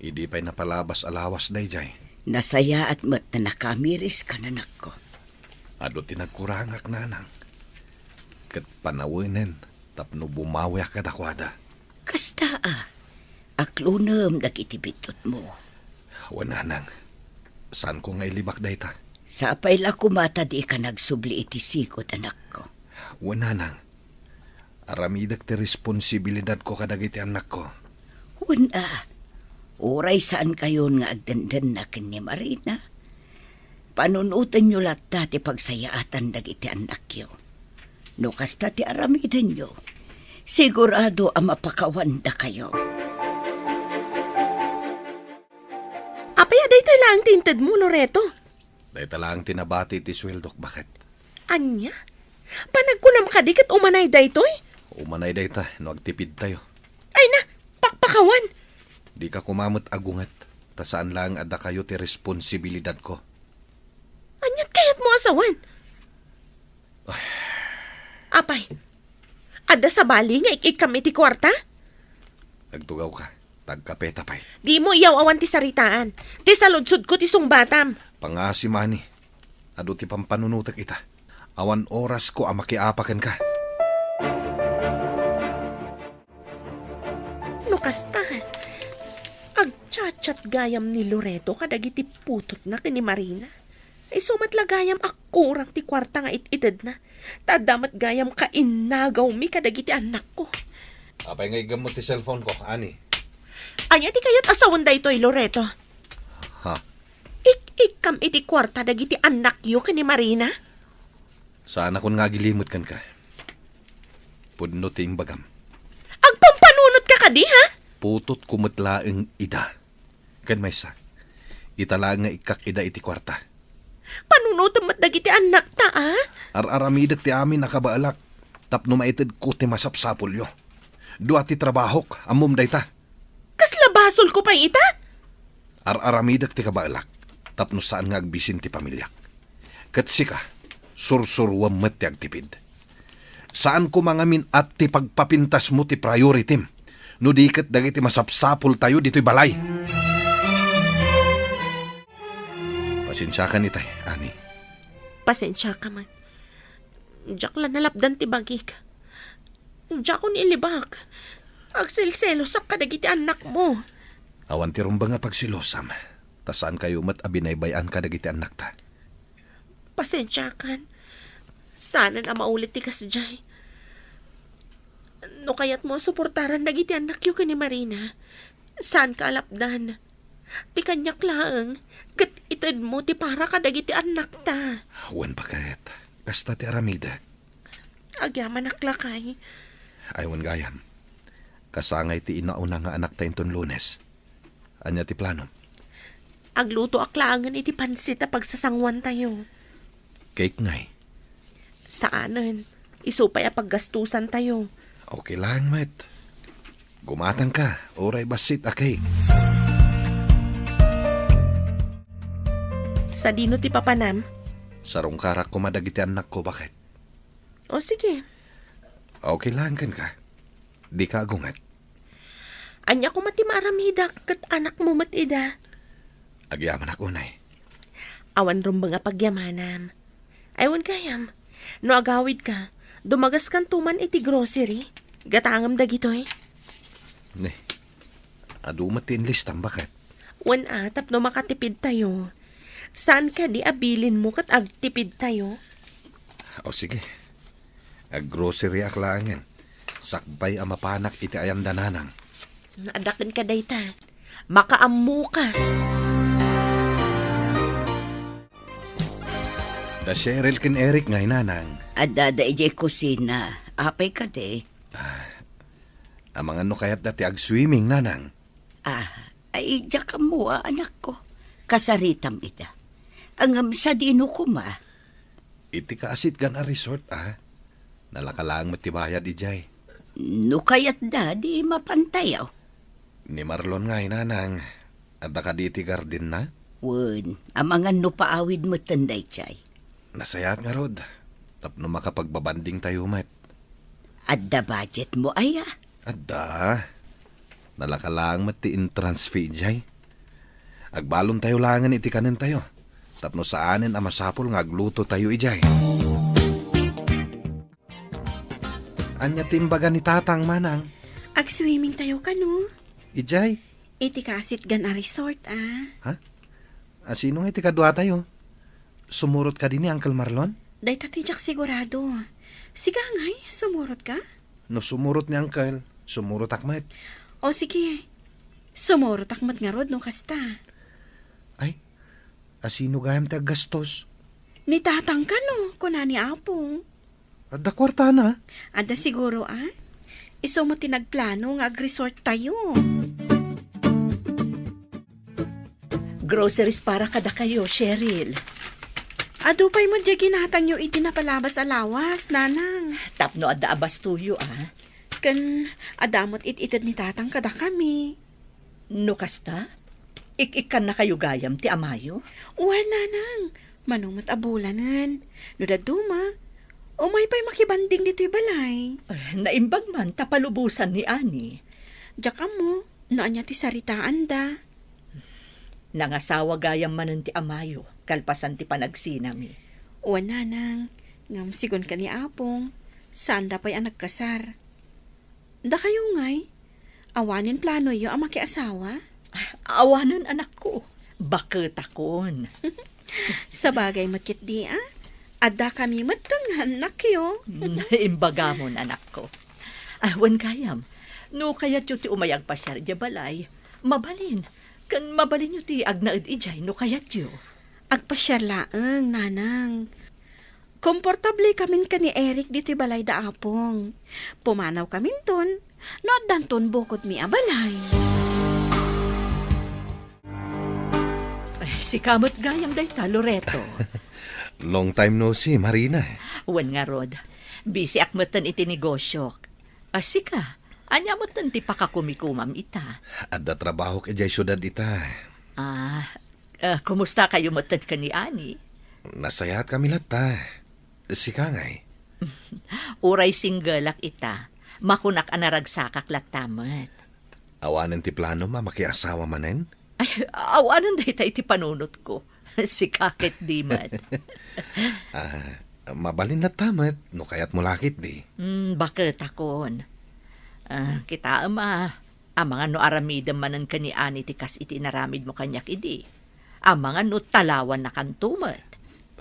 Idi pa'y napalabas alawas dayjay. Nasaya at mat na nakamiris ka nanak ko. Ado tinagkurangak nanang. Kat panawinen. Tapno bumawi ka dakwada. Kasta aklunam dagiti bitot mo. Wananang. Saan ko nga ilibak dayta? Sapay la kumata di ka nagsubli iti sikot anak ko. Wananang. Aramidak ti responsibilidad ko kadagiti anak ko. Wala. Uray saan kayon nga agdandan na ken ni Marina. Panunutan nyo lahat dati pagsayaatan dagiti anak yo. No kasta ti aramidan nyo, sigurado ang mapakawanda kayo. Apaya daytoy lang tinted mo, Loreto. Dayta lang tinabati ti sweldok. Bakit? Anya? Panagkunam ka di kat umanay daytoy? Umanay dayta. No agtipid tayo. Ay na, pakpakawan. Di ka kumamot agungat. Ta saan lang ada kayo ti responsibilidad ko. Anyat kayat mo asawan? Apay, ada sa bali nga ikikam iti kwarta? Nagtugaw ka. Tagkapeta pa'y. Di mo iyaw awan ti saritaan. Ti saludsud ko ti sungbatam. Pangasimani. Ado ti pampanunutak ita. Awan oras ko makiapakan ka. No kasta, agchat-chat gayam ni Loreto kadagiti putot na kini Marina. Ay sumatla gayam akurang ti kwarta nga itidad na. Tadamat gayam kainagaw mi kadagiti anak ko. Apay nga igamot ti cellphone ko, ani. Anya ti kayat asawan da ito'y Loreto? Ha? Ik-ikam iti kwarta dagiti anak yu kani Marina? Sana kun nga gilimot kan ka. Pudno ti imbagam. Agpampanunot ka kadi, ha? Putot kumatlaeng ida. Kan maysa. Itala nga ikak ida iti kwarta. Panunutom mat dagiti anak ta, Ar-aramidak ti amin nakabaalak. Tapno maitid ko ti masapsapol yo. Dua ti trabahok, amom dayta. Kasla basol ko pa ita? Ar-aramidak ti kabaalak. Tapno saan nga agbisin ti pamilyak. Katsika, sursurwam met ti agtipid. Saan ko mangamin at ti pagpapintas mo ti priority m? No di ket dagiti masapsapol tayo dito'y balay. Pasensya ka ni tay, ani. Pasensya ka man. Diyak la nalapdan ti bagik. Diyak ko nilibak. Agsilselo sa kadagiti anak mo. Awan ti rumba nga pagsilosam. Ta saan kayo mat abinaybayan ka dagiti anak ta? Pasensya kan. Sana na maulit ti kasjay. No kayat mo suportaran dagiti anak yu kani Marina. Saan ka alapdan? Ti kanyak lang. Kat itad mo ti para ka dagiti anak ta. Awan pa kahit. Kasta ti aramidak. Agyaman aklakay. Aywan gayam. Kasangay ti inauna nga anak ta inton Lunes. Anya ti plano? Agluto aklangan iti pansit a pagsasangwan tayo. Cake ngay. Saanan? Isupay a paggastusan tayo. Okay lang, met. Gumatang ka. Oray basit a cake. Sa dino ti papanam? Sarong karak ko madagiti anak ko, bakit? O sige. Okay lang kan ka. Di ka agungat. Anya ko mati maramida kat anak mo matida. Agyaman ako, nay. Awan rumba nga pagyamanam. Aywan kayam. No agawid ka, dumagas kan tuman iti grocery. Gatangam dagitoy. Ne. Adumat ti enlistan, bakit? Wan atap no makatipid tayo. Saan ka di abilin mo kat agtipid tayo? O sige. Ag-grocery aklangan. Sakbay ang mapanak iti ayam dananang. Naadakan ka dayta. Makaamu ka. Da Cheryl ken Eric ngay nanang. Adada ijay kusina. Apay ka de. Amang ano kayat dati ag-swimming nanang. Ay diyak ka mo, anak ko. Kasaritam ita. Ang sa dino ko ma. Iti kaasit gan a resort, Nalakalang matibayad ijay. No kayat da, di mapantayaw. Ni Marlon ngay nanang. Adda ka di iti garden na? Wen, amangan no paawid mo tanday chay. Nasayat nga rod. Tapno makapagbabanding tayo, met. Adda budget mo aya. Adda. Nalakalang mati entrance fee ijay. Agbalon tayo langan iti kanin tayo. Tapno saanin ang masapol nga agluto tayo ijay. Anya timbaga ni tatang manang. Ag-swimming tayo ka no? Ijay. Iti kasit gan a resort Sino nga iti kadwa tayo? Sumurot ka din ni Uncle Marlon? Day tatijak sigurado. Siga ngay, sumurot ka? No sumurot ni Uncle, sumurot akmet. O sige, sumurot akmat nga rod no kasta. Ay, asino gayam ti aggastos? Ni tatang ka no, kuna ni Apong. Adda kwarta na. Ada siguro Iso mo tinagplano nga ag-resort tayo. Groceries para kada kayo, Cheryl. Adupay mo dya ginatang nyo iti napalabas alawas, nanang. Tapno adda abas tuyo, Kan adamot it-itad ni tatang kada kami. No kasta? Ik-ikan na kayo gayam ti amayo? Uwan, nanang. Manumot abulanan. No daduma. Umay pa'y makibanding dito'y balay. Naimbag man, tapalubusan ni Ani. Diyak mo, noan niya ti saritaan da. Nangasawa gayam manon ti amayo, kalpasan ti panagsinami. Uwan, nanang. Ngam sigon ka ni Apong. Saan da pa'y anak kasar? Da kayo ngay. Awanin plano yo ang makiasawa? Awanan anak ko. Bakit akon. Sa bagay makit di Ada kami matanghan na kayo. Imbagamon anak ko. Wan kayam. No kaya ti umayag pa siya di balay. Mabalin. Kan mabalin nyo ti agnaid ijay no kayat yo. Agpasyar laeng, nanang. Komportable kamin ka ni Eric dito'y balay da apong. Pumanaw kamin ton, no danton bukod mi abalay. Si kamot gayam dayta, Loreto. Long time no see, Marina. Wan nga rod, busy akmatan iti negosyo. Sika, anya mo ti pakakumikumam ita. At da trabaho ka jay syudad ita. Kumusta kayo matad ka ni Ani? Nasayahat kami lata. Sika ngay. Uray singgalak ita. Makunak anaragsakak latamat. Awanan ti plano makiasawa manen? Ay, awanan dayta iti panunot ko. Si kakit di mat. Mabalin na tamat, no kayat mo lakit di. Bakit akon? Kita ang mga no aramidam manan ka ni Ani tikas iti naramid mo kanyak idi. Ang mga no talawan na kantumat.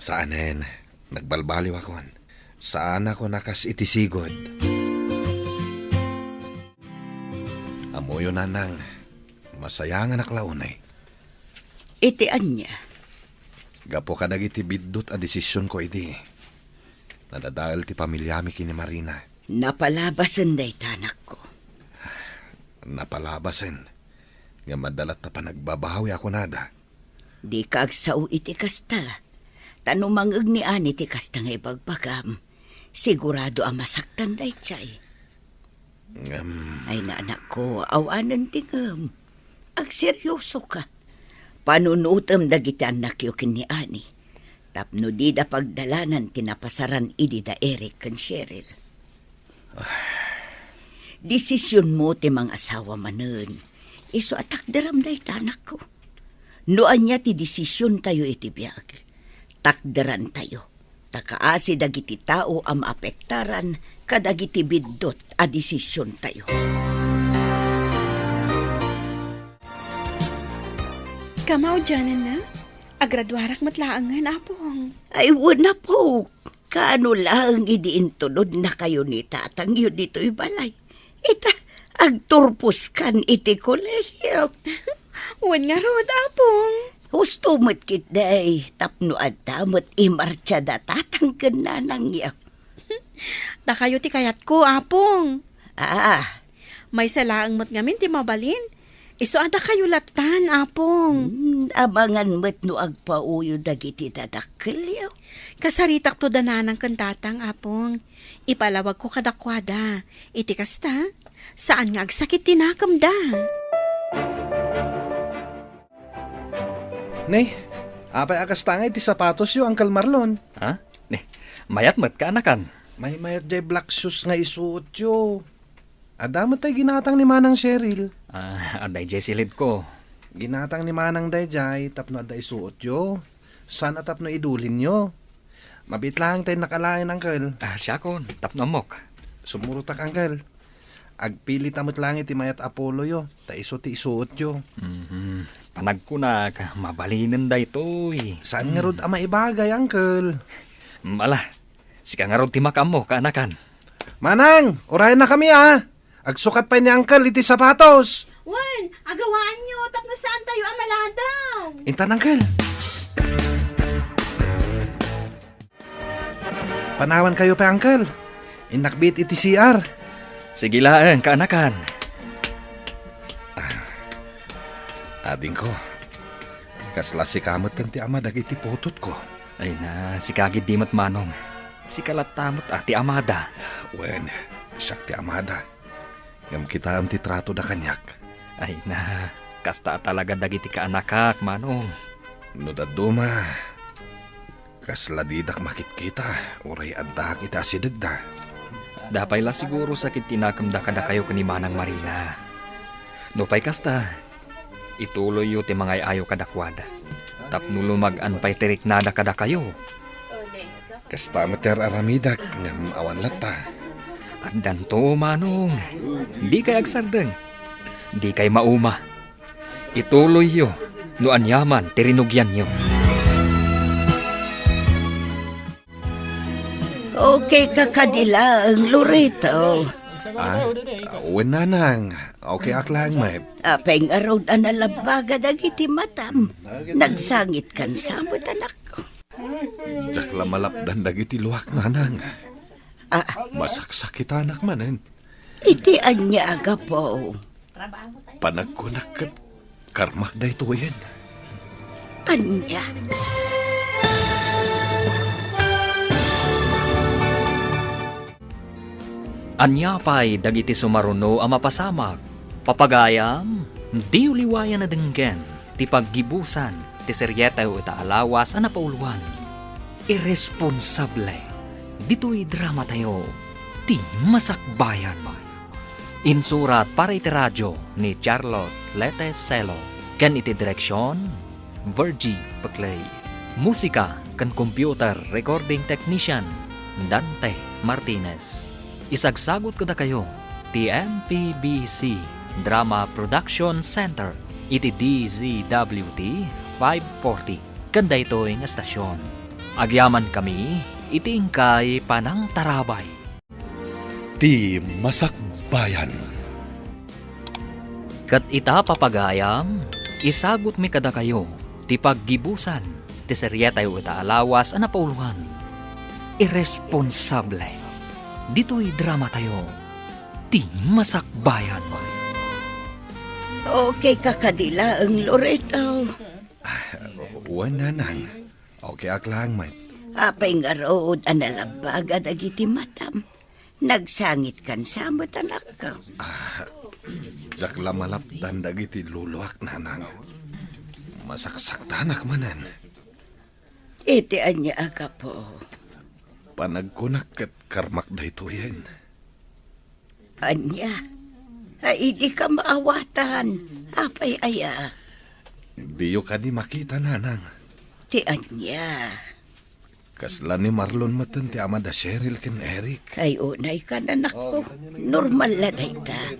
Saanen? Nagbalbaliw akon. Saan ako nakas itisigod? Amoyo nanang, masayangan aklaunay. Iti anya. Gapo kadag iti biddot a desisyon ko idi. Nadadahal ti pamilyami kini Marina. Napalabasan day tanak ko. Napalabasan. Nga madalat na panagbabahawi ako nada. Di ka agsao iti kasta. Tanumangag ni Ani ti kasta nga ibagbagam. Sigurado ang masaktan day chay. Ay na anak ko, awanan tingam. Agseryoso ka. Panunutam dagiti anak yu kin ni Ani. Tapno di da pagdalanan tinapasaran idi da Eric kan Cheryl. Desisyon mo ti mga asawa manen. Iso atak daram day tanak ko. Noan niya ti desisyon tayo iti biyag. Takdaran tayo. Takaasi dagiti tao ang maapektaran kadagiti biddot a desisyon tayo. Kamaw dyanan na? Agradwarak matlaangan, apong. Ay, wala po. Kaano lang idiintulod na kayo ni tatang yun dito'y balay. Ita, agturpos kan iti kolehiyo. Wan nga rod, apong. Husto mo't kitday, tapno at tamot imarcha da tatang kananang yaw. Da kayo ti kayat ko, apong. May May salaang mo't ngamin ti mabalin. Iso ada kayo latan, apong. Abangan mo't no agpauyo dagiti dadakkel yaw. Kasaritak to dananang kantatang, apong. Ipalawag ko kadakwada. Iti kasta, saan nga agsakit tinakam da? Nay, apay akas tangay ti sapatos yu, Uncle Marlon. Ha? Mayat mat ka anakan. May mayat jay black shoes nga isuot yu. Adamat tay ginatang ni Manang Cheryl. Aday jay silid ko. Ginatang ni Manang Dayjay, tapno ada isuot yu. Sana tapno idulin yu. Mabit lang tayo nakalain, Uncle. Siya kon, tapno mok. Sumurutak, Uncle. Agpilit amot lang iti mayat Apollo yu. Ta iso ti isuot yu. Panagkunag, mabalinin da ito'y. Saan nga rod ama ibagay, Uncle? Mala, sika nga ron timakam mo, kaanakan. Manang, orayan na kami Agsukat pa ni Uncle iti sapatos. Wan, agawaan nyo, tapno saan tayo amaladaw? Intan, Uncle. Panawan kayo pa, Uncle. Inakbit iti CR. Sige lang, kaanakan. Ading ko, kasla si kamot ti ama dagiti putot ko. Ay na, si kagid di mat manong. Si kalatamot ati amada. Wen, siyak ti amada. Ngam kita am ti trato da kanyak. Ay na, kasta talaga dagiti kaanakak, manong. No daduma, kasla didak makitkita, uray adda kita asidagda. Dapay la siguro sakit tinakamda kada kayo kani Manang Marina. No pay kasta, ituloy yu ti mga ayaw kadakwada. Tapno lumag-an pay tirik nada kada kayo. Kasta mater aramidak ngam awan lata. At danto, manong, di kay agsardeng, di kay mauma. Ituloy yu, no anyaman, tirinugyan yu. Okay ka kadilang, Loreto. Uwan nanang. Okay aklang, mat. Apay nga raw analabaga dagiti matam. Nagsangit kan samot anak ko. Jak lamalapdan dagiti luwak nanang. Ah, Masaksakit anak manen. iti anya aga po. Panagkunak kat karmak da ito yan. Anya. Anya pa'y dagiti sumaruno a mapasamak. Papagayam, di uliwayan na denggen, ti paggibusan, ti seryeta o itaalawas a napauluan. Irresponsable. Dito'y drama tayo, ti masakbayan. Insurat para iti radyo ni Charlotte Lete Celo. Ken iti direksyon, Virgie Paclay. Musika kan computer recording technician, Dante Martinez. Isagsagot kada kayo, ti MPBC Drama Production Center, iti DZWT 540. Kanda ito'y nga estasyon. Agyaman kami, iti ingkay panang tarabay. Ti Masakbayan. Kat ita papagayam, isagot mi kada kayo, ti paggibusan, ti seryeta yu itaalawas a napauluhan. Irresponsable. Dito'y drama tayo, ti masakbayan. Okay ka kadila ang Loreto. Uwan nanang. Okay aklang, mat. Apay nga raw analabaga dagiti matam. Nagsangit kan samot anak ko. Jak lamalapdan dagiti luluwak nanang. Masaksak tanak manan. Iti anya aga po. Panagkunak kat karmak da ito yan. Anya. Ay, di ka maawatan. Apay aya. Diyo ka di makita nanang. Ti anya. Kasla ni Marlon matan ti ama da Cheryl ken Eric. Ay unay ka nanak ko. Normal la dayta.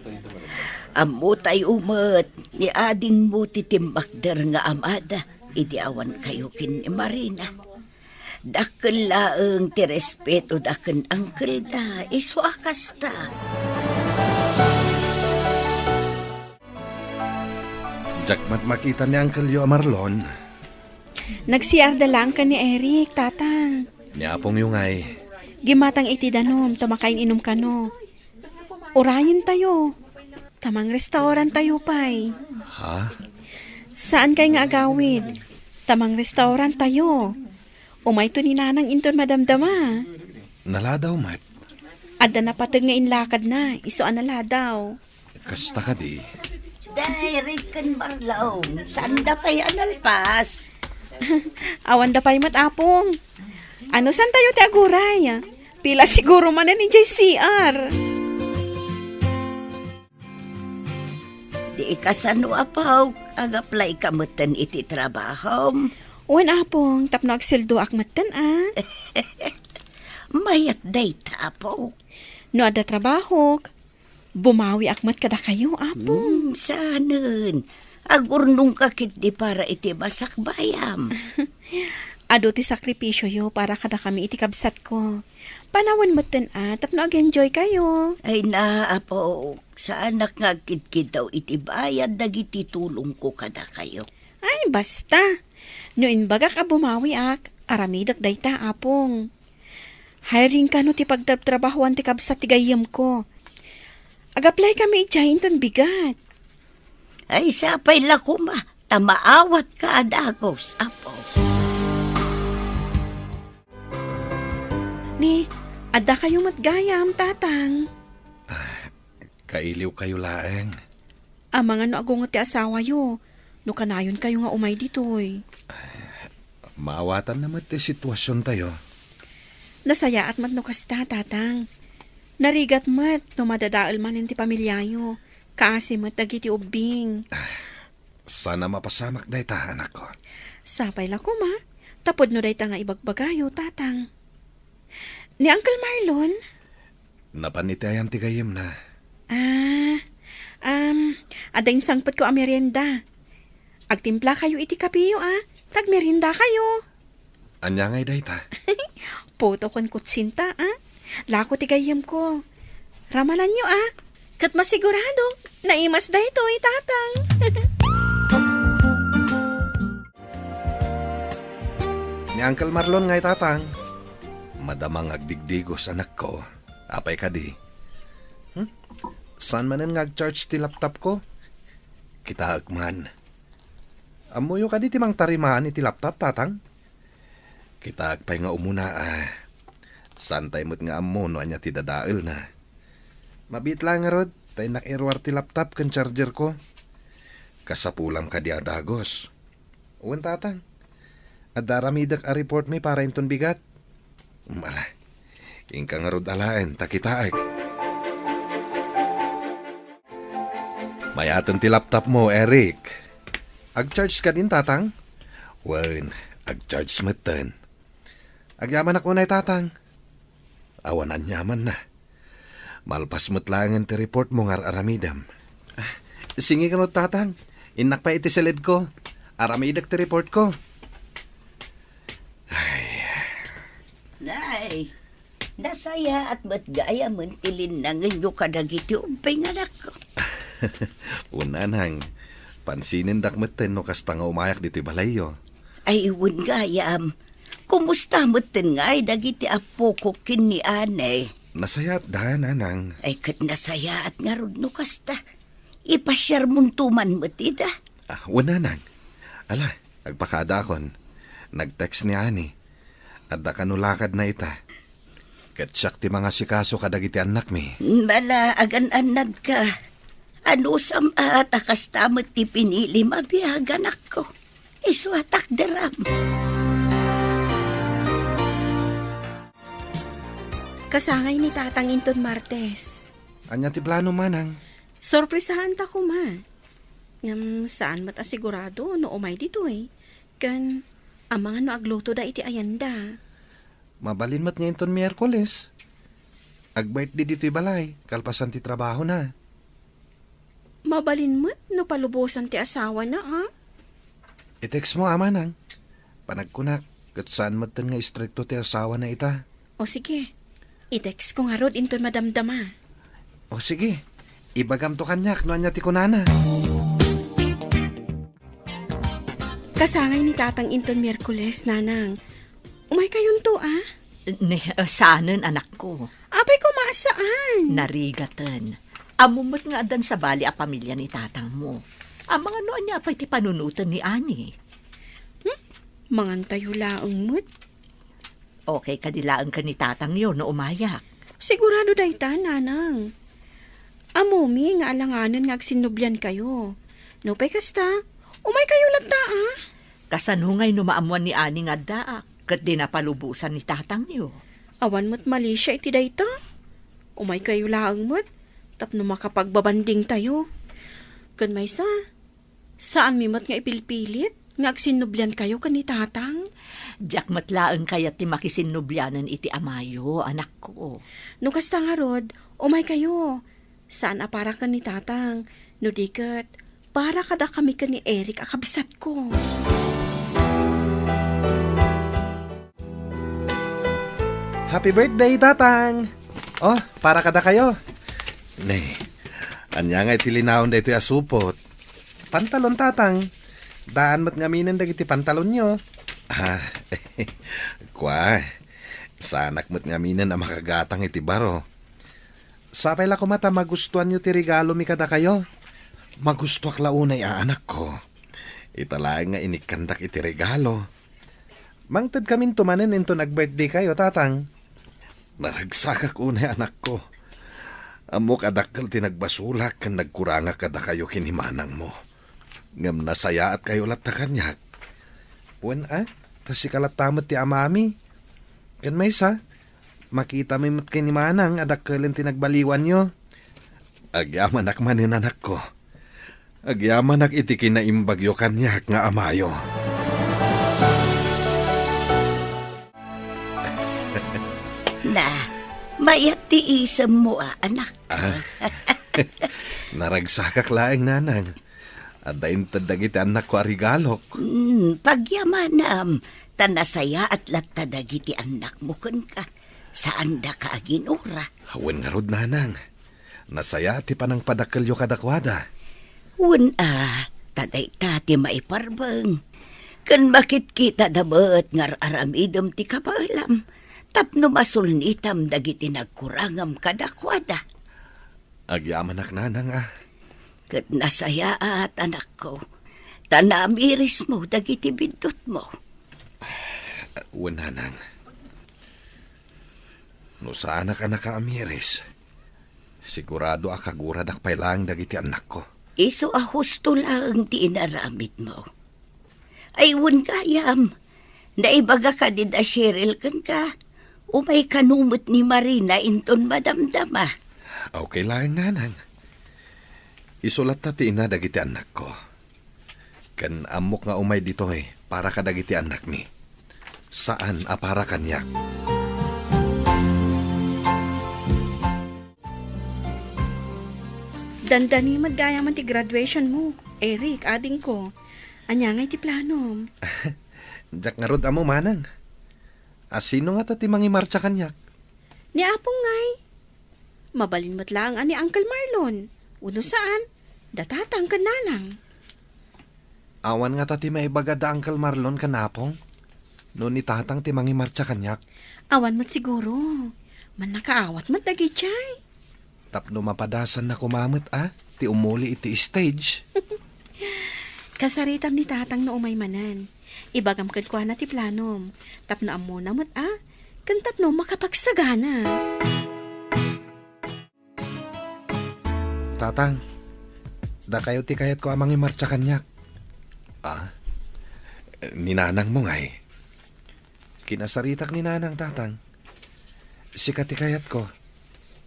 Amo tay umat. Ni ading mo titimbakder nga amada. Idi awan kayo kin ni Marina. Dakkel laeng ti respeto daken angkel da. Iswakas ta. Jakmat makita ni Uncle Yo Marlon. Nagsiyarda lang ka ni Eric, tatang. Niapong yung ay. Gimatang iti danom, tumakain inom ka no. Urayin tayo. Tamang restaurant tayo pay. Ha? Saan kay nga agawid? Tamang restaurant tayo. Umay to ni nanang inton madamdama. Naladaw, mat. Adda na patag nga inlakad na, isuan na ladaw. Kasta ka di. Direct kan Marlon. Saan da pa'y analpas? Awan da pa'y matapong. Ano san tayo ti aguray? Pila siguro man na ni JCR. Di kasano apaw. Ag-apply ka matan iti trabaho. Uwan apong, tapno agsildo akmatan Mayat day tapo. No ada trabaho, bumawi akmat kada kayo, apong. Sanan. Agurnong kakit di para iti masakbayam. Ado ti sakripisyo yo para kada kami iti kabsat ko. Panawan matan tapno ag-enjoy kayo. Ay naapo. Sa anak nga kidkid daw iti bayad dagiti tulong ko kada kayo. Ay, basta. No inbaga ka bumawi aramidak dayta, apong. Hiring ka no ti pagtrabahuan ti kabsat ti gayam ko. Ag-apply kami ityahin ton bigat. Ay sapay lakuma. Tamaawat ka adagos, apo. Ni, adda kayo matgayam, tatang. Kailiw kayo laeng. Mga no agong ti asawa yo. No kanayon kayo nga umay ditoy. Maawatan naman ti sitwasyon tayo. Nasaya at mat no kasta, tatang. Narigat mat no madadaal man ti pamilyayo. Kaasi mat dagiti ubing. Sana mapasamak day ta, anak ko. Sapay la ko ma. Tapod no day ta nga ibagbagayo, tatang. Ni Uncle Marlon? Napanitayan ti gayem na. Ading sangpot ko a merienda. Agtimpla kayo iti kapiyo, Tagmerienda kayo. Anya ngay day ta. Poto kon kutsinta, Lako ti gayam ko. Ramalan nyo kat masigurado, naimas da ito tatang. Ni Uncle Marlon ngay tatang. Madamang agdigdigos anak ko. Apay ka di. Saan manan ngag-charge ti laptop ko? Kita agman. Amuyo ka di timang tarimaan iti laptop tatang? Kita agpay nga umuna Santay mo't nga amo no anya ti dadael na. Mabit lang nga rod, tay nak-erwar ti laptop kan charger ko. Kasapulam ka di adagos. Uwan tatang. Adaramidak a report may para inton bigat. Mala, ingka nga rod alaen, takitaag. Mayatan ti laptop mo, Eric. Ag-charge ka din, tatang? Wan, ag-charge matan. Agyaman ako na, tatang. Awanan yaman na. Malpas matlangan ti report mo ngar aramidam. Singi ka no, tatang. Inak pa iti salid ko. Aramidak ti report ko. Nay, nasaya at matgaya man tilinangan nyo kadagiti umpay nga nako. Unanang, pansinin dakmeten no kasta nga umayak dito balayo. Ay iwan gayam, kumusta matan nga ay dagiti apo ko kini anay. Nasayat da, nanang. Ay kat nasaya at nga rod no kasta. Ipasyar muntuman matida. Unanang. Ala, agpakada kon. Nag-text ni Ani. Adda kanulakad na ita. Katsak ti mga sikaso kadagiti anak mi. Mala agan-anad ka. Ano sam at akastamot ti pinili mabihagan ako. Isuatak daram. Kasangay ni tatang inton Martes. Anya ti plano manang. Sorpresahan ta ko ma. Ngam saan mat asigurado no umay dito Kan ang mga no agluto da iti ayanda. Mabalin mat ngayon ton Miyerkules. Ag-birthday dito balay. Kalpasan ti trabaho na. Mabalin mo't no palubusan ti asawa na I-text mo ama nang. Panagkunak. Kat saan mat nga istrikto ti asawa na ita. O sige, i-text ko nga rod inton madamdama. O sige. Ibagam to kanyak no anya ti kunana. Kasangay ni tatang inton Miyerkules, nanang. Umay kayon to Saanan anak ko? Apay ko maasaan? Narigatan. Amumot nga adan sa bali a pamilya ni tatang mo. Ang mga noon niya pa'y ti panunutan ni Ani. Mangantayo laang mo't. Okay, kadilaan ka ni tatang yun no umayak. Sigurado dayta, nanang. Amumi nga alanganan nga agsinubyan kayo. No pay kasta, umay kayo lagta Kasanungay no maamuan ni Ani nga daak. Kat di napalubusan ni tatang yo. Awan mo't mali siya iti dayta. Umay kayo laang mo't. Tapno makapagbabanding tayo. Kan may saan mi mat nga ipilpilit? Nga agsinubyan kayo kan ni tatang? Diyak matlaan kaya ti makisinubyanan iti amayo, anak ko. No kasta nga rod, umay kayo. Saan apara kan ni tatang? No dikat, para kada kami kan ni Eric akabisat ko. Happy birthday, tatang! Oh, para kada kayo. Nay, anya nga itilinaon da ito asupot. Pantalon, tatang. Daan mat ngaminan dagiti pantalon nyo. Kwa, sanak mat ngaminan na makagatang iti baro. Sapay la ko mata magustuhan nyo ti regalo mi kada kayo. Magusto ak launay anak ko. Italaang nga inikandak iti regalo. Mangtad kamin tumanen into nag-birthday kayo, tatang. Naragsakak unay anak ko. Amok adakkel tinagbasulak kan nagkuranga kada kayo kinimanang mo. Ngam nasaya at kayo lat na kanyak. Wen tas si kalatamat ti amami. Kan may makita may mat kay ni manang adakkelin tinagbaliwan nyo. Agyaman ak manin anak ko. Agyaman ak iti kinaimbagyo kanyak nga amayo. Na, mayat ti isam mo anak. Naragsakak laeng nanang. Adain tadagiti anak ko arigalok. Pagyamanam, tanasaya at latadagiti anak mo kun ka. Saan da ka aginura? Hawan nga rod nanang. Nasaya ti panang padakalyo kadakwada. Taday ti maiparbeng. Kan bakit kita dabat ngar aramidem ti kapaalam. Tapno masulnitam dagiti nagkurangam kadakwada. Agyaman nanang Kat nasaya at anak ko. Tanamiris mo dagiti bindot mo. Nanang. No saan ka nakaamiris? Sigurado akagurad akpailang dagiti anak ko. Iso husto lang ti inaramid mo. Ay gayam. Naibaga ka din Cheryl kan ka. Umay kanumot ni Marina inton madamdama. Okay lang nanang. Isulat ta ti ina dagiti anak ko. Kan amok nga umay dito para ka dagiti anak mi. Saan para kanyak? Dandani maggayaman ti graduation mo. Eric, ading ko. Anya ngay ti planom. Jak nga rod amo manang. Asino nga ta ti mangimarcha kanyak? Ni Apong ngay. Mabalin mo't lang ani Uncle Marlon. Uno saan? Datatang ka nanang. Awan nga ta ti maibaga da Uncle Marlon kanapong. No ni tatang ti mangimarcha kanyak. Awan mo't siguro. Man nakaawat mo't dagi chay. Tapno mapadasan na kumamot ti umuli iti stage. Kasaritam ni tatang na umay manan. Ibagam kan kwa na ti planom. Tapno amo na mo't kan tapno makapagsagana. Tatang, da kayo ti kayat ko amang imarcha kanyak. Ninanang mo ngay. Kinasaritak ni nanang tatang. Sikat ti kayat ko.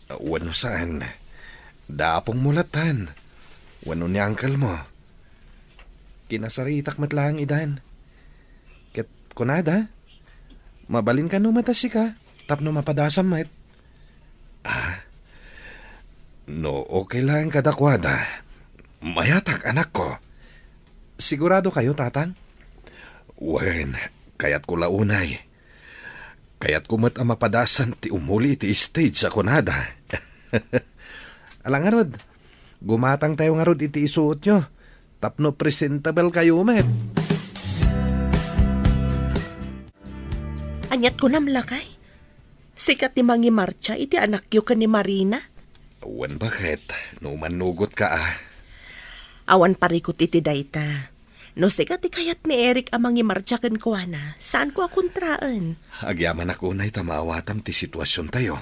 Wano saan? Dapong mulatan. Wano ni uncle mo. Kinasaritak matlang idan. Ket kunada. Mabalin ka no matasi ka. Tapno mapadasam mat. No, okay lang kadakwada. Mayatak anak ko. Sigurado kayo, tatang? Wen, kayat ko launay. Kayat kumat ang mapadasan ti umuli ti stage sa kunada. Alang nga rod, gumatang tayo nga rod iti isuot nyo. Tapno presentable kayo, met. Anyat ko namlakay. Sikat ni Mangi Marcha iti anak yu ka ni Marina. Wen, bakit? No manugot ka Awan parikot iti dayta. No sikat ti kayat ni Eric ang Mangi Marcha kan kuana. Saan ko akuntraan? Agyaman ako na'y tamawatam ti sitwasyon tayo.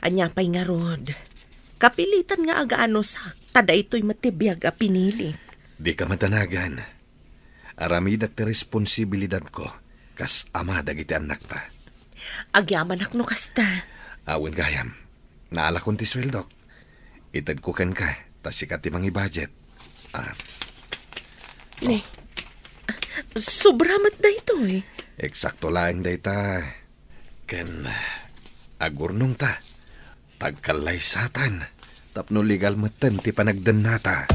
Anya pa'y nga rod. Kapilitan nga agaano sa tada ito'y matibiyag a pinili. Di ka matanagan. Aramid at ti responsibilidad ko. Kas ama dagiti anak ta. Agyaman akno kasta. Awen gayam. Naala kong ti sweldok. Itad ko kan ka. Tas sikat ti mangi budget. Ne, sobramat da ito Eksakto lang dayta. Ken agurnong ta. Tagkalay satan. Tapno legal matan ti panagdan nata.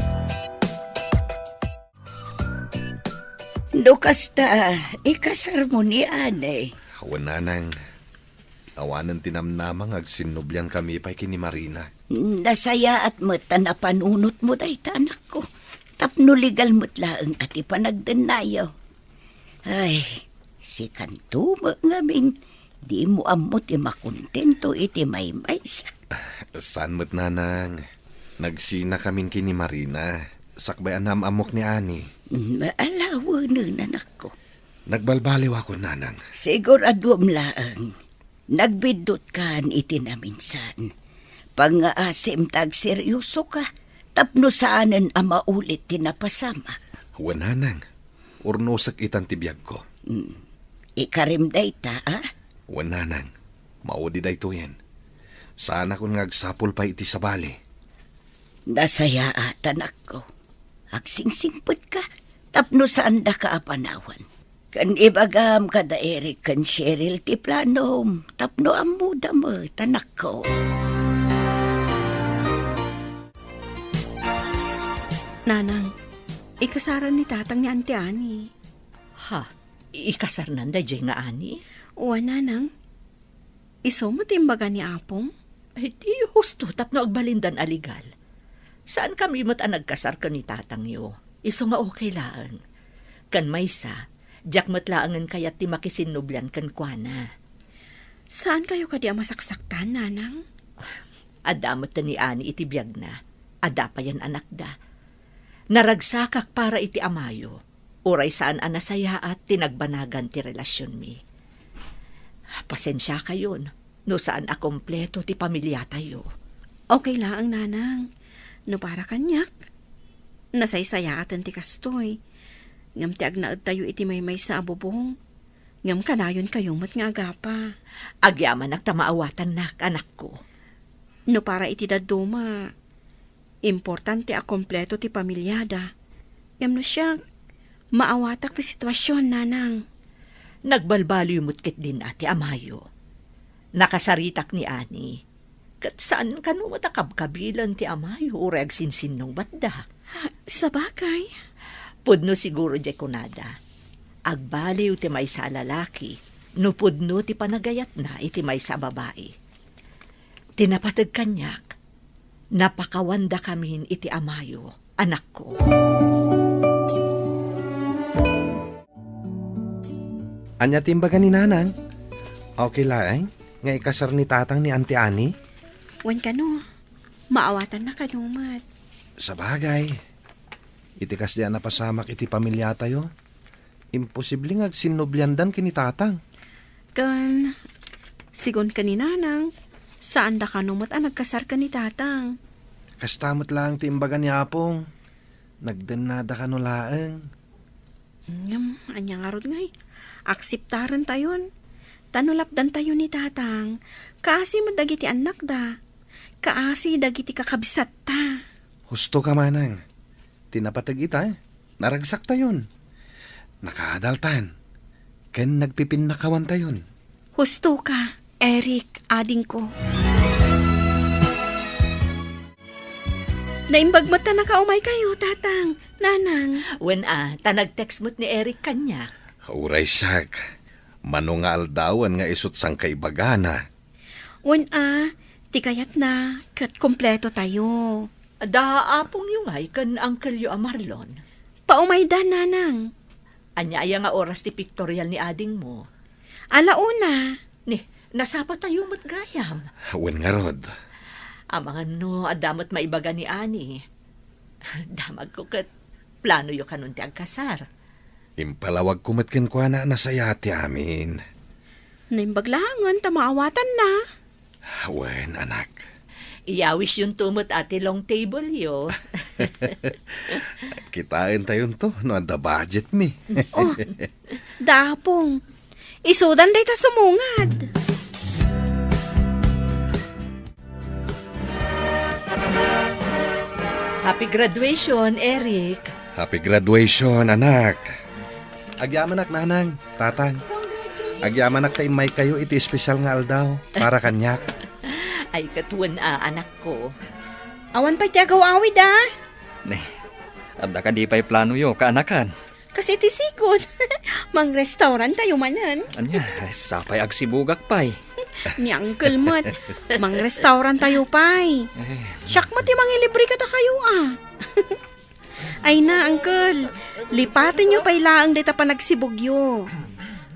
No kasta, ikasar mo ni Ane. Hawananang. Awanan tinamnamang agsinubyan kami pa'y kini Marina. Nasaya at mata na panunot mo dayta anak ko. Tapno legal mo't laang at ipanagdanayaw. Ay, si Kantuma ngamin, di mo amot makontento iti maymaysa. San mo't nanang? Nagsina kamin kini Marina. Sakbay anam amok ni Ani. Maalawa na anak ko. Nagbalbaliw ako nanang. Siguraduam laang. Nagbidot kan iti naminsan. Pang-aasim tag seryoso ka. Tapno saanan ang maulit tinapasamak. Wananang, urnosak itan tibiyag ko. Ikarim dayta, Wananang, maudi da ito yan. Sana kung ngagsapol pa iti sa bali. Nasaya atan ako. Agsingsingpot ka. Tapno saan da ka apanawan. Kan ibagam kada Eric kan Cheryl ti planom. Tapno amuda mo, tanak ko. Nanang, ikasaran ni tatang ni Auntie Annie. Ha, ikasar nanda dyan nga ani? Uwa, nanang. Iso mo timbaga ni Apong? Ay, di husto tapno agbalindan aligal. Saan kami mat nagkasar ka ni tatang yo? Iso nga okay laan. Kan maysa, jak matlaangan kayat ti makisinublan kan kuana. Saan kayo kadi masaksaktan, nanang? Adamat ni ani iti biyag na. Ada pa yan anak da. Naragsakak para iti amayo. Uray saan anasaya at tinagbanagan ti relasyon mi. Pasensya kayon. No saan akompleto ti pamilya tayo. Okay lang, nanang. No para kanyak. Nasaysaya atan ti kastoy. Ngam ti agnaad tayo iti maymay sa abubong. Ngam kanayon kayong mat nga agapa. Agyaman nagtamaawatan nak, anak ko. No para iti daduma. Importante a kompleto ti pamilyada. Ngam no siya, maawatak ti sitwasyon, nanang. Nagbalbaliw mutkit din ati amayo. Nakasaritak ni ani. Kat saan ka no matakabkabilan ti amayo ureg sinsinong batda. Sa bagay. Pudno siguro di kunada. Agbaliw ti may sa lalaki, no pudno ti panagayat na iti may sa babae. Tinapatag kanyak, napakawanda kamin iti amayo, anak ko. Anya timbaga ni nanang? Okay lang, nga ikasar ni tatang ni Auntie Annie? Wan ka no. Maawatan na kanumat. Sa bagay. Itikas diyan na pasamak iti pamilya tayo. Imposible nga sinublyandan kini tatang. Kan, sigon ka ni nanang, saan da kanumat nagkasar ka ni tatang? Kastamot lang timbaga ni Apong. Nagdanada ka no laeng. Anya nga rod ngay. Akseptaran tayon. Tanulapdan tayo ni tatang. Kaasi mo dagiti anak da. Kaasi dagiti kakabsat ta. Husto ka manang. Tinapatag ita Naragsak tayon. Nakaadaltan. Ken nagpipinakawan tayon. Husto ka, Eric, ading ko. Naimbagmat na nakaumay kayo, tatang, nanang. When tanag-text mo't ni Eric kanya. Uray sak, manungal dawan nga isut sang kaibagana. When tikayat na, kat kompleto tayo. Daapong yung ay kan Uncle Yo Marlon. Paumay da, nanang. Anya aya nga oras ti pictorial ni ading mo. Alauna. Ni, nasapa tayo matgayam. Wen nga rod. Amangan no, adamat maibaga ni Ani. Damag ko kat plano yo kanon ti agkasar. Impalawag kumatken ko na nasayati amin. Naimbaglangan, tamaawatan na. Wen, anak. Iyawis yung tumot ati long table yo. Kitain tayo to, no ada budget mi. Oh, dapong. Isudan day ta sumungad. Happy graduation, Eric. Happy graduation, anak. Agyamanak nanang, tatang. Agyamanak tayo may kayo iti espesyal nga aldaw para kanyak. Ay katuan anak ko. Awan pa tiagaw awid Ne, abda ka di pa'y plano yo, kaanakan. Kasi tisikod. Mang restaurant tayo manan. Anya, sapay agsibugak pa'y. Ni Uncle Mat. Mang restaurant tayo pay. Siyak mo ti mangilibre ka ta kayo Ay na, Uncle. Lipatin nyo pa'y laang dita pa nagsibugyo.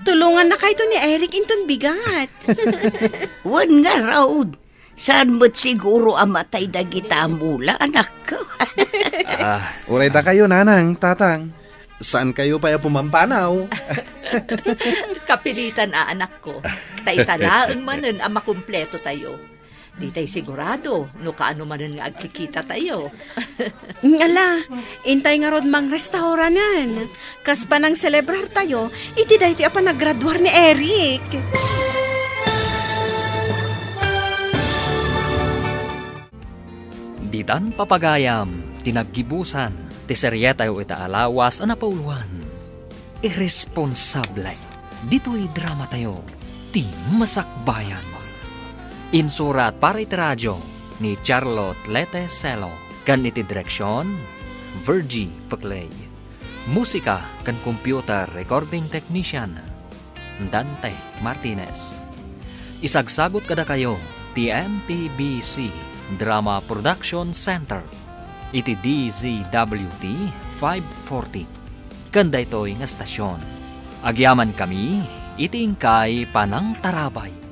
Tulungan na kayo to ni Eric inton bigat. Wan nga raud. Saan mo't siguro amatay dagita mula, anak ko? Uray da kayo nanang, tatang. Saan kayo pa pumampanaw? Kapilitan anak ko. Taitalaan manen ang makumpleto tayo. Di tayo sigurado, no kaano manen nga agkikita tayo. Ala, intay nga rod mang restauranan. Kas pa nang celebrar tayo, iti da ito apa naggraduar ni Eric. Ditan papagayam, tinaggibusan, ti serye tayo itaalawas ang napauluan. Irresponsable, dito'y drama tayo, ti masakbayan. Insurat para iti radyo ni Charlotte Lete Celo, kan iti direksyon, Virgie Paclay. Musika kan computer recording technician, Dante Martinez. Isagsagot kada kayo, ti MPBC Drama Production Center. Iti DZWT 540. Kanda ito'y nga stasyon. Agyaman kami, iti ingkay panang tarabay.